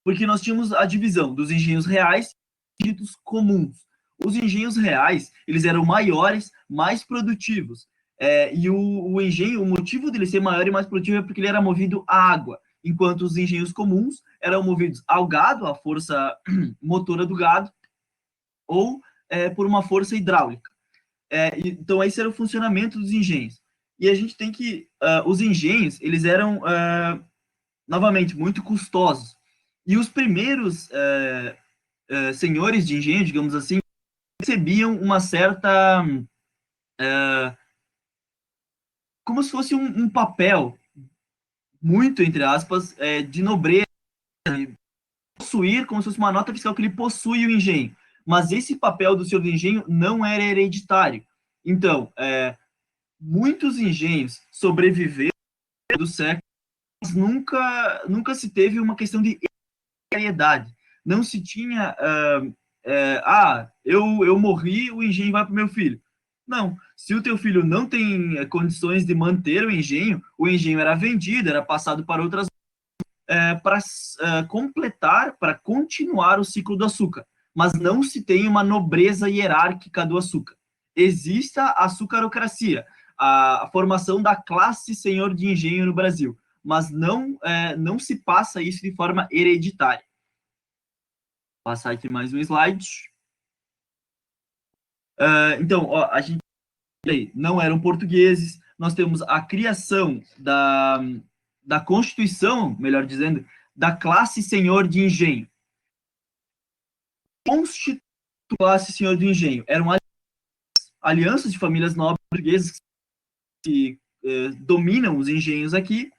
Porque nós tínhamos a divisão dos engenhos reais e ditos comuns. Os engenhos reais, eles eram maiores, mais produtivos. E o engenho, o motivo dele ser maior e mais produtivo é porque ele era movido à água, enquanto os engenhos comuns eram movidos ao gado, à força motora do gado, ou por uma força hidráulica. Então, esse era o funcionamento dos engenhos. E a gente tem que... os engenhos, eles eram, novamente, muito custosos. E os primeiros senhores de engenho, digamos assim, recebiam uma certa... como se fosse um papel, muito, entre aspas, de nobreza, de possuir, como se fosse uma nota fiscal que ele possui o engenho. Mas esse papel do senhor do engenho não era hereditário. Então, muitos engenhos sobreviveram do século, mas nunca se teve uma questão de hereditariedade. Não se tinha, eu morri, o engenho vai para o meu filho. Não, se o teu filho não tem condições de manter o engenho era vendido, era passado para outras para completar, para continuar o ciclo do açúcar. Mas não se tem uma nobreza hierárquica do açúcar. Existe a açucarocracia, a formação da classe senhor de engenho no Brasil, mas não se passa isso de forma hereditária. Vou passar aqui mais um slide. Então, ó, a gente não eram portugueses, nós temos a criação da Constituição, melhor dizendo, da classe senhor de engenho. Constituição classe senhor de engenho eram alianças de famílias nobres portuguesas que dominam os engenhos aqui,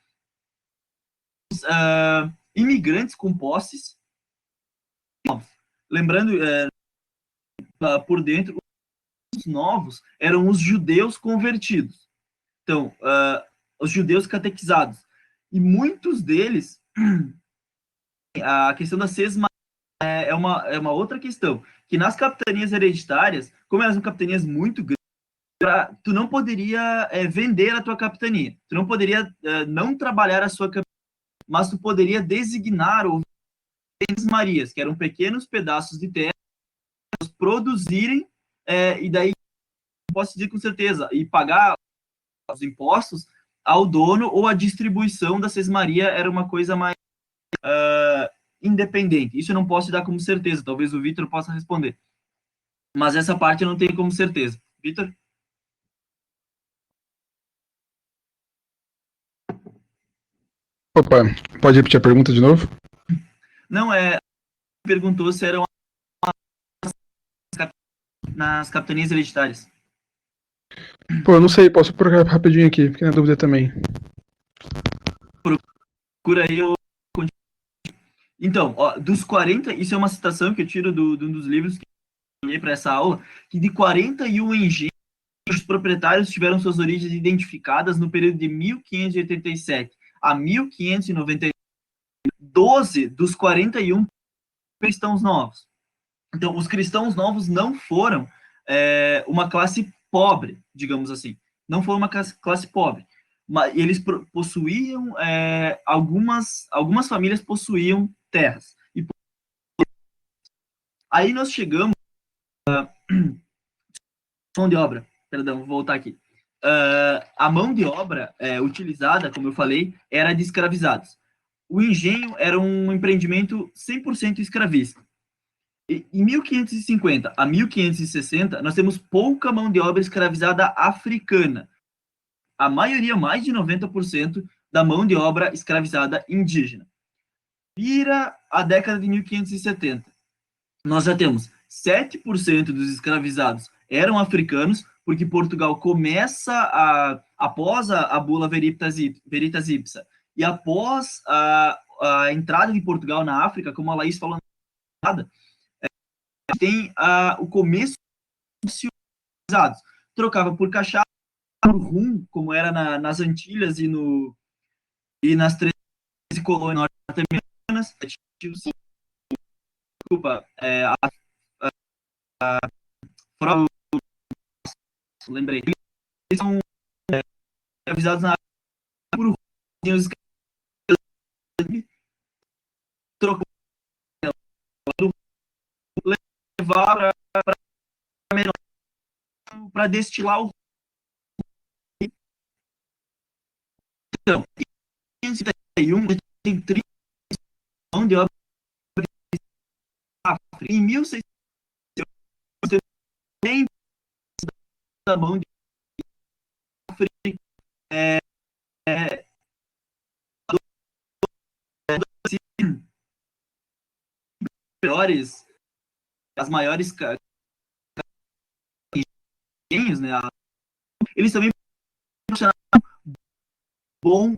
imigrantes com posses. Lembrando, por dentro, os novos eram os judeus convertidos. Então, os judeus catequizados. E muitos deles, a questão da sesma é uma outra questão, que nas capitanias hereditárias, como elas são capitanias muito grandes, tu não poderia vender a tua capitania, tu não poderia não trabalhar a sua capitania, mas tu poderia designar ou marias, que eram pequenos pedaços de terra, produzirem, e daí, posso dizer com certeza, e pagar os impostos ao dono, ou a distribuição da sesmaria era uma coisa mais independente. Isso eu não posso dar como certeza, talvez o Vitor possa responder. Mas essa parte eu não tenho como certeza. Vitor? Opa, pode repetir a pergunta de novo? Não, perguntou se eram nas capitanias hereditárias. Pô, eu não sei, posso procurar rapidinho aqui, fiquei na dúvida também. Procura aí, eu continuo. Então, ó, dos 40, isso é uma citação que eu tiro de um dos livros que eu olhei para essa aula, que de 41 engenhos, os proprietários tiveram suas origens identificadas no período de 1587 a 1590. 12 dos 41 cristãos novos. Então, os cristãos novos não foram uma classe pobre, digamos assim. Não foram uma classe pobre. Mas eles possuíam, algumas famílias possuíam terras. Aí nós chegamos mão de obra, perdão, vou voltar aqui. A mão de obra utilizada, como eu falei, era de escravizados. O engenho era um empreendimento 100% escravista. Em 1550 a 1560, nós temos pouca mão de obra escravizada africana. A maioria, mais de 90%, da mão de obra escravizada indígena. Vira a década de 1570. Nós já temos 7% dos escravizados eram africanos, porque Portugal começa, após a bula Veritas Ipsa, e após a entrada de Portugal na África, como a Laís falou, tem o começo dos escravizados. Trocava por cachaça, por rum, como era nas Antilhas e no e nas 13 colônias norte-americanas, desculpa, lembrei, eles são avisados na por os trocou levar para destilar o então, em 1971 tem 30 mão de obra em 1600 tem da mão de é, é, melhores, as maiores engenhos, né? Eles também proporcionaram bom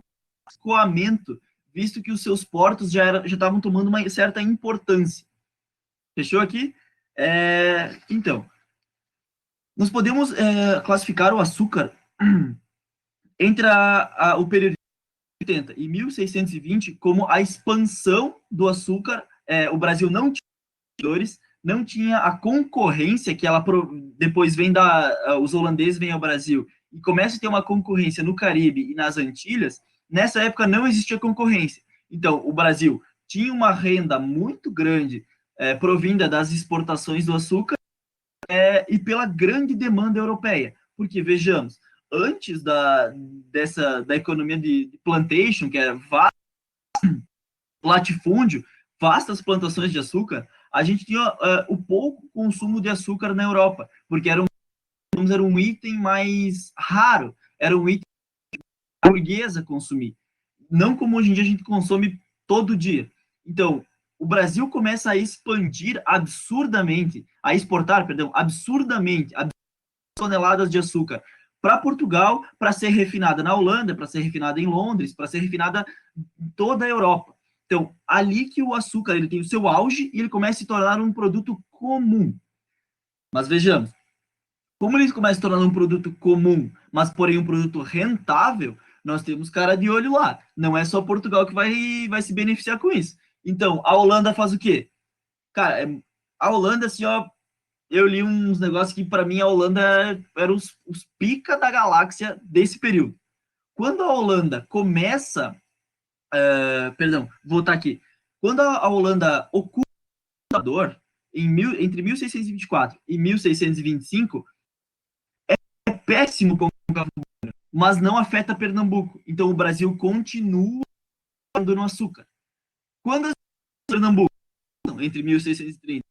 escoamento, visto que os seus portos já estavam tomando uma certa importância. Fechou aqui? Então, nós podemos classificar o açúcar entre o período de 80 e 1620 como a expansão do açúcar. O Brasil não tinha produtores, não tinha a concorrência que ela depois vem os holandeses vêm ao Brasil e começa a ter uma concorrência no Caribe e nas Antilhas. Nessa época não existia concorrência. Então, o Brasil tinha uma renda muito grande provinda das exportações do açúcar e pela grande demanda europeia. Porque, vejamos, antes da economia de plantation, que é latifúndio, vastas plantações de açúcar, a gente tinha o pouco consumo de açúcar na Europa, porque era um item mais raro, era um item burguesa consumir. Não como hoje em dia a gente consome todo dia. Então, o Brasil começa a expandir absurdamente, a exportar, perdão, absurdamente toneladas de açúcar para Portugal, para ser refinada na Holanda, para ser refinada em Londres, para ser refinada em toda a Europa. Então, ali que o açúcar ele tem o seu auge e ele começa a se tornar um produto comum. Mas vejamos, como ele começa a se tornar um produto comum, mas porém um produto rentável, nós temos cara de olho lá. Não é só Portugal que vai se beneficiar com isso. Então, a Holanda faz o quê? Cara, a Holanda, assim, ó, eu li uns negócios que, para mim, a Holanda era os pica da galáxia desse período. Quando a Holanda começa... perdão, vou voltar aqui. Quando a Holanda ocupa o Equador, entre 1624 e 1625, é péssimo com o café, mas não afeta Pernambuco. Então, o Brasil continua no açúcar. Quando Pernambuco, entre 1630 e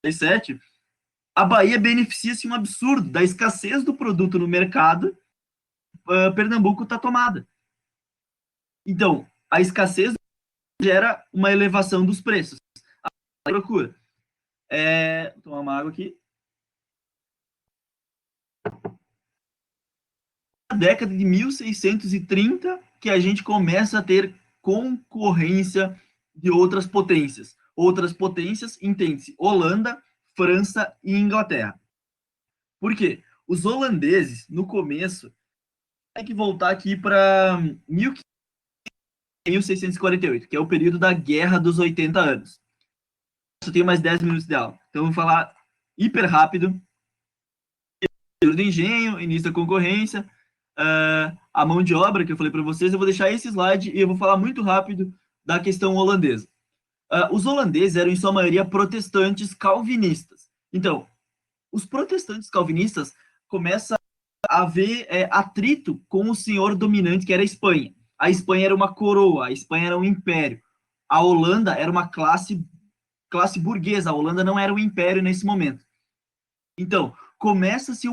17, a Bahia beneficia-se um absurdo da escassez do produto no mercado. Pernambuco está tomada. Então, a escassez gera uma elevação dos preços. A procura. Vou tomar uma água aqui. Na década de 1630 que a gente começa a ter concorrência de outras potências. Outras potências, entende-se, Holanda, França e Inglaterra. Por quê? Os holandeses, no começo, tem que voltar aqui para 1648, que é o período da Guerra dos 80 anos. Só tenho mais 10 minutos de aula, então eu vou falar hiper rápido. Do engenho, início da concorrência, a mão de obra que eu falei para vocês, eu vou deixar esse slide e eu vou falar muito rápido da questão holandesa. Os holandeses eram, em sua maioria, protestantes calvinistas. Então, os protestantes calvinistas começam a haver atrito com o senhor dominante, que era a Espanha. A Espanha era uma coroa, a Espanha era um império. A Holanda era uma classe burguesa, a Holanda não era um império nesse momento. Então, começa-se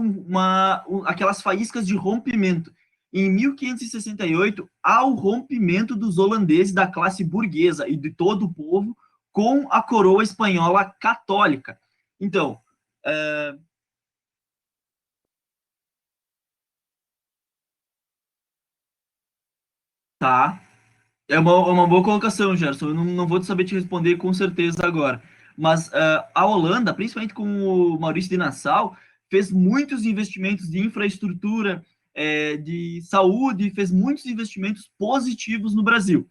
aquelas faíscas de rompimento. Em 1568, há o rompimento dos holandeses, da classe burguesa e de todo o povo, com a coroa espanhola católica. Então, tá. É uma boa colocação, Gerson. Eu não vou saber te responder com certeza agora. Mas a Holanda, principalmente com o Maurício de Nassau, fez muitos investimentos de infraestrutura, de saúde, fez muitos investimentos positivos no Brasil.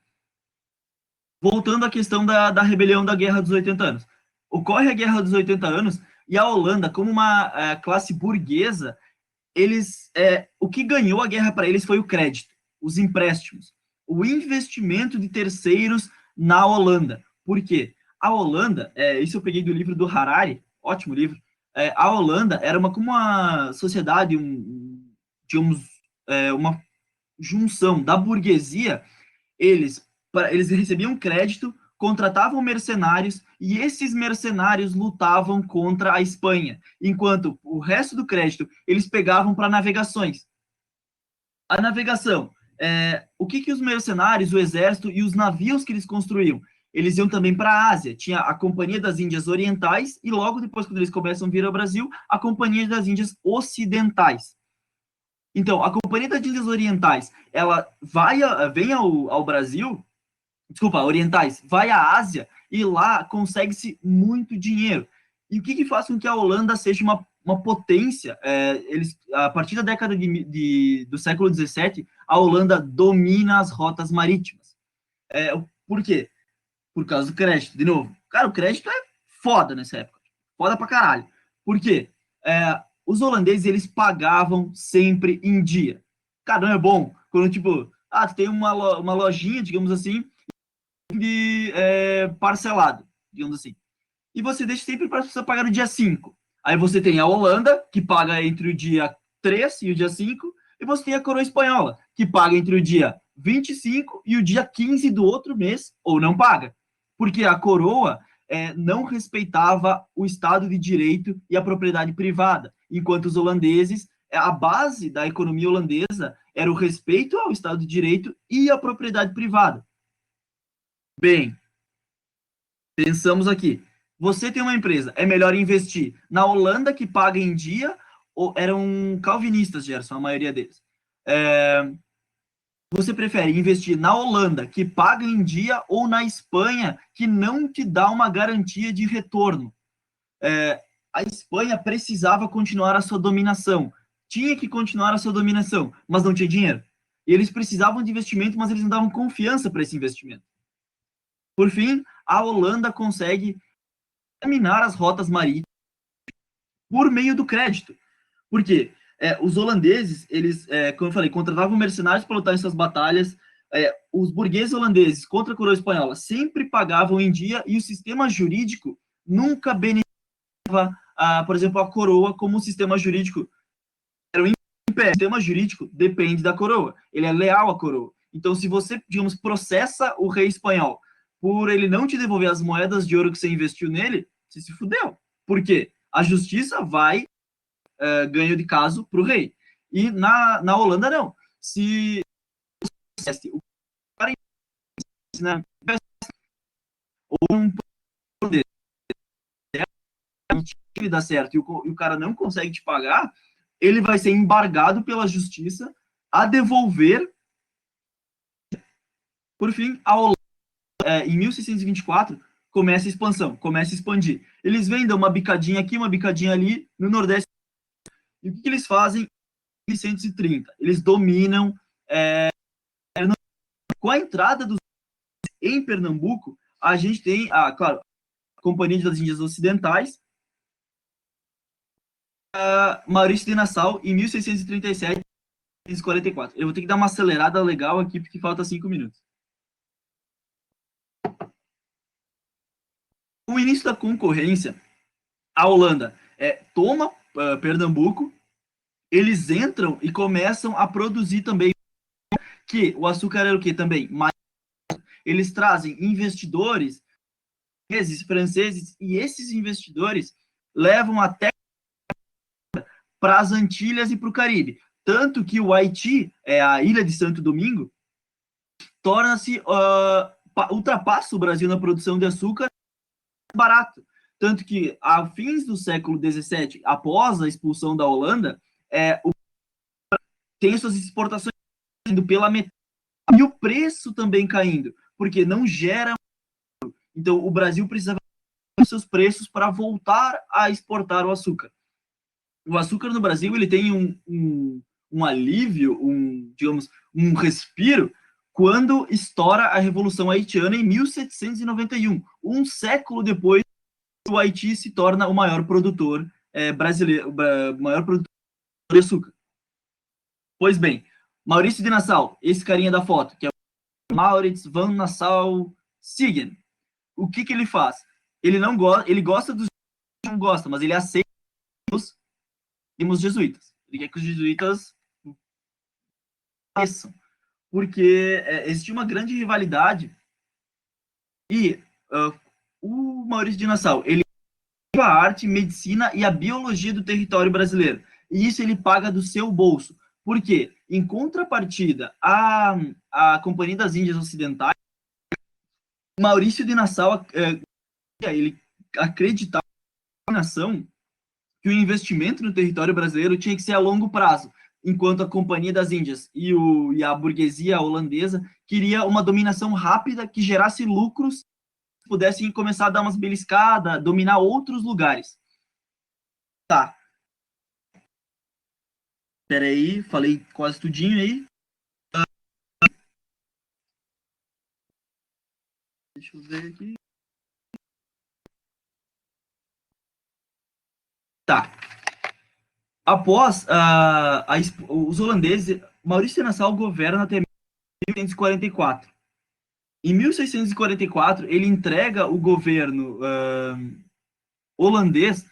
Voltando à questão da rebelião da Guerra dos 80 Anos. Ocorre a Guerra dos 80 Anos e a Holanda, como uma classe burguesa, o que ganhou a guerra para eles foi o crédito, os empréstimos, o investimento de terceiros na Holanda. Por quê? A Holanda, isso eu peguei do livro do Harari, ótimo livro. A Holanda era como uma sociedade, digamos, uma junção da burguesia. Eles recebiam crédito, contratavam mercenários e esses mercenários lutavam contra a Espanha, enquanto o resto do crédito eles pegavam para navegações. A navegação, o que os mercenários, o exército e os navios que eles construíam? Eles iam também para a Ásia. Tinha a Companhia das Índias Orientais e logo depois, quando eles começam a vir ao Brasil, a Companhia das Índias Ocidentais. Então, a Companhia das Índias Orientais, ela vem ao Brasil, orientais, vai à Ásia e lá consegue-se muito dinheiro. E o que faz com que a Holanda seja uma potência? A partir da década do século XVII, a Holanda domina as rotas marítimas. Por quê? Por causa do crédito, de novo. Cara, o crédito é foda nessa época. Foda pra caralho. Por quê? Os holandeses, eles pagavam sempre em dia. Cara, não é bom? Quando, tu tem uma lojinha, digamos assim, de parcelado, digamos assim. E você deixa sempre para você pagar no dia 5. Aí você tem a Holanda, que paga entre o dia 3 e o dia 5, e você tem a coroa espanhola, que paga entre o dia 25 e o dia 15 do outro mês, ou não paga. Porque a coroa não respeitava o Estado de Direito e a propriedade privada, enquanto os holandeses, a base da economia holandesa era o respeito ao Estado de Direito e à propriedade privada. Bem, pensamos aqui. Você tem uma empresa, é melhor investir na Holanda, que paga em dia, ou eram calvinistas, Gerson, a maioria deles. Você prefere investir na Holanda, que paga em dia, ou na Espanha, que não te dá uma garantia de retorno? A Espanha precisava continuar a sua dominação. Tinha que continuar a sua dominação, mas não tinha dinheiro. E eles precisavam de investimento, mas eles não davam confiança para esse investimento. Por fim, a Holanda consegue dominar as rotas marítimas por meio do crédito. Por quê? Os holandeses, eles, como eu falei, contratavam mercenários para lutar em suas batalhas. Os burgueses holandeses contra a coroa espanhola sempre pagavam em dia e o sistema jurídico nunca beneficiava, por exemplo, a coroa como um sistema jurídico. Era o império. O sistema jurídico depende da coroa. Ele é leal à coroa. Então, se você, digamos, processa o rei espanhol por ele não te devolver as moedas de ouro que você investiu nele, você se fudeu. Por quê? A justiça vai ganho de caso para o rei. E na Holanda, não. Se o cara né, ou um ele dá certo e o cara não consegue te pagar, ele vai ser embargado pela justiça a devolver. Por fim, a Holanda, em 1624, começa a expansão, começa a expandir. Eles vendem uma bicadinha aqui, uma bicadinha ali, no Nordeste. E o que eles fazem em 1630? Eles dominam. Com a entrada dos em Pernambuco, a gente tem, claro, a Companhia das Índias Ocidentais, Maurício de Nassau, em 1637 e 1644. Eu vou ter que dar uma acelerada legal aqui, porque falta 5 minutos. Com o início da concorrência, a Holanda toma Pernambuco, eles entram e começam a produzir também, que o açúcar era o que também? Eles trazem investidores franceses, e esses investidores levam até para as Antilhas e para o Caribe. Tanto que o Haiti, a ilha de Santo Domingo, torna-se, ultrapassa o Brasil na produção de açúcar barato. Tanto que, a fins do século XVII, após a expulsão da Holanda, tem suas exportações indo pela metade, e o preço também caindo, porque não gera. Então, o Brasil precisava os seus preços para voltar a exportar o açúcar. O açúcar no Brasil, ele tem um alívio, digamos, um respiro, quando estoura a Revolução Haitiana em 1791, um século depois o Haiti se torna o maior produtor brasileiro, o maior produtor de açúcar. Pois bem, Maurício de Nassau, esse carinha da foto, que é o Maurits van Nassau Siegen, o que ele faz? Ele não gosta, ele gosta dos não gosta, mas ele aceita os jesuítas. Ele quer que os jesuítas cresçam, porque existia uma grande rivalidade e o Maurício de Nassau, ele a arte, medicina e a biologia do território brasileiro. E isso ele paga do seu bolso. Por quê? Em contrapartida, a Companhia das Índias Ocidentais, Maurício de Nassau, ele acreditava na nação que o investimento no território brasileiro tinha que ser a longo prazo, enquanto a Companhia das Índias e a burguesia holandesa queria uma dominação rápida que gerasse lucros, pudessem começar a dar umas beliscadas, dominar outros lugares. Tá. Espera aí, falei quase tudinho aí. Deixa eu ver aqui. Tá. Após os holandeses, Maurício Nassau governa até 1644. Em 1644, ele entrega o governo holandês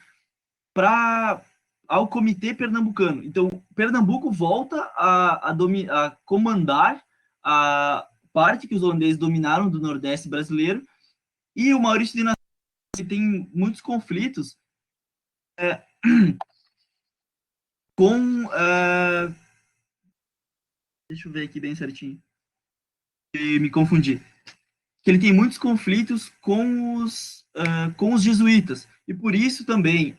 ao Comitê Pernambucano. Então, Pernambuco volta a comandar a parte que os holandeses dominaram do Nordeste brasileiro, e o Maurício de Nassau tem muitos conflitos com... deixa eu ver aqui bem certinho. Me confundi. Que ele tem muitos conflitos com os jesuítas. E por isso também,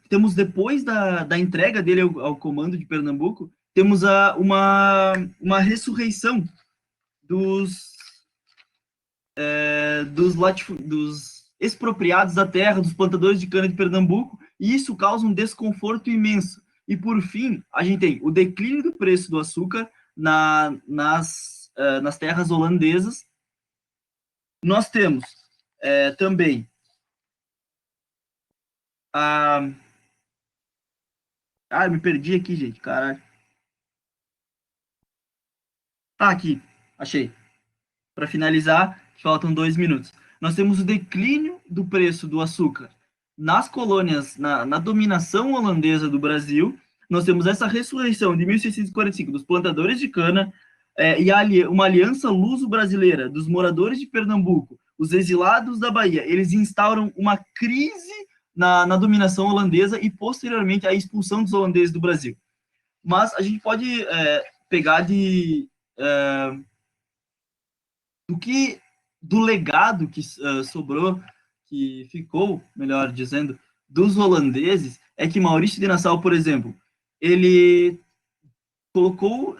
temos depois da entrega dele ao comando de Pernambuco, temos uma ressurreição dos expropriados da terra, dos plantadores de cana de Pernambuco, e isso causa um desconforto imenso. E, por fim, a gente tem o declínio do preço do açúcar nas terras holandesas. Nós temos também me perdi aqui, gente, caralho. Tá, aqui, achei. Para finalizar, faltam 2 minutos. Nós temos o declínio do preço do açúcar nas colônias, na dominação holandesa do Brasil. Nós temos essa ressurreição de 1645 dos plantadores de cana e uma aliança luso-brasileira dos moradores de Pernambuco, os exilados da Bahia. Eles instauram uma crise na dominação holandesa e, posteriormente, a expulsão dos holandeses do Brasil. Mas a gente pode pegar do legado que sobrou, que ficou, melhor dizendo, dos holandeses, é que Maurício de Nassau, por exemplo, ele colocou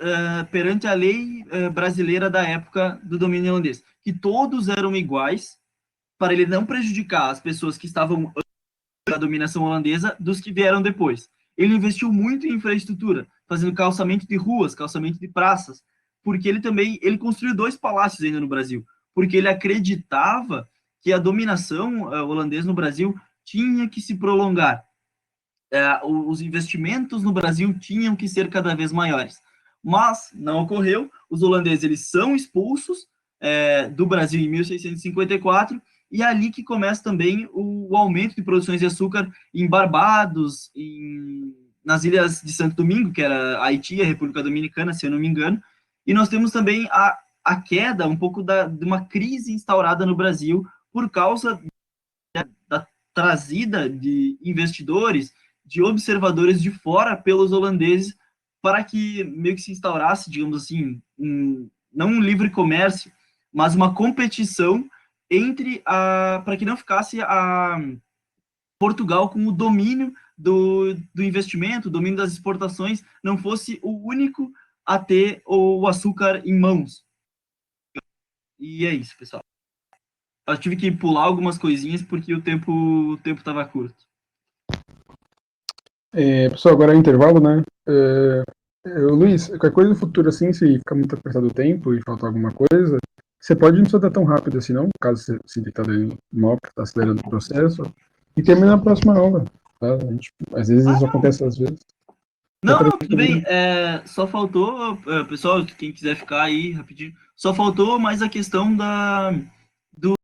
perante a lei brasileira da época do domínio holandês, que todos eram iguais, para ele não prejudicar as pessoas que estavam da dominação holandesa dos que vieram depois. Ele investiu muito em infraestrutura, fazendo calçamento de ruas, calçamento de praças, porque ele construiu 2 palácios ainda no Brasil, porque ele acreditava que a dominação holandesa no Brasil tinha que se prolongar. Os investimentos no Brasil tinham que ser cada vez maiores. Mas não ocorreu, os holandeses eles são expulsos do Brasil em 1654, e é ali que começa também o aumento de produções de açúcar em Barbados, nas ilhas de Santo Domingo, que era Haiti, a República Dominicana, se eu não me engano, e nós temos também a queda, um pouco de uma crise instaurada no Brasil por causa da trazida de investidores, de observadores de fora pelos holandeses, para que meio que se instaurasse, digamos assim, não um livre comércio, mas uma competição para que não ficasse Portugal com o domínio do investimento, o domínio das exportações, não fosse o único a ter o açúcar em mãos. E é isso, pessoal. Eu tive que pular algumas coisinhas porque o tempo estava curto. Pessoal, agora é intervalo, né? Luiz, qualquer coisa no futuro, assim, se ficar muito apertado o tempo e faltar alguma coisa, você pode não precisar dar tão rápido assim, não, caso você sinta que está dando mal, que está acelerando o processo, e termina na próxima aula, tá? Às vezes isso acontece às vezes. Não, não, tudo bem. Só faltou, pessoal, quem quiser ficar aí rapidinho, só faltou mais a questão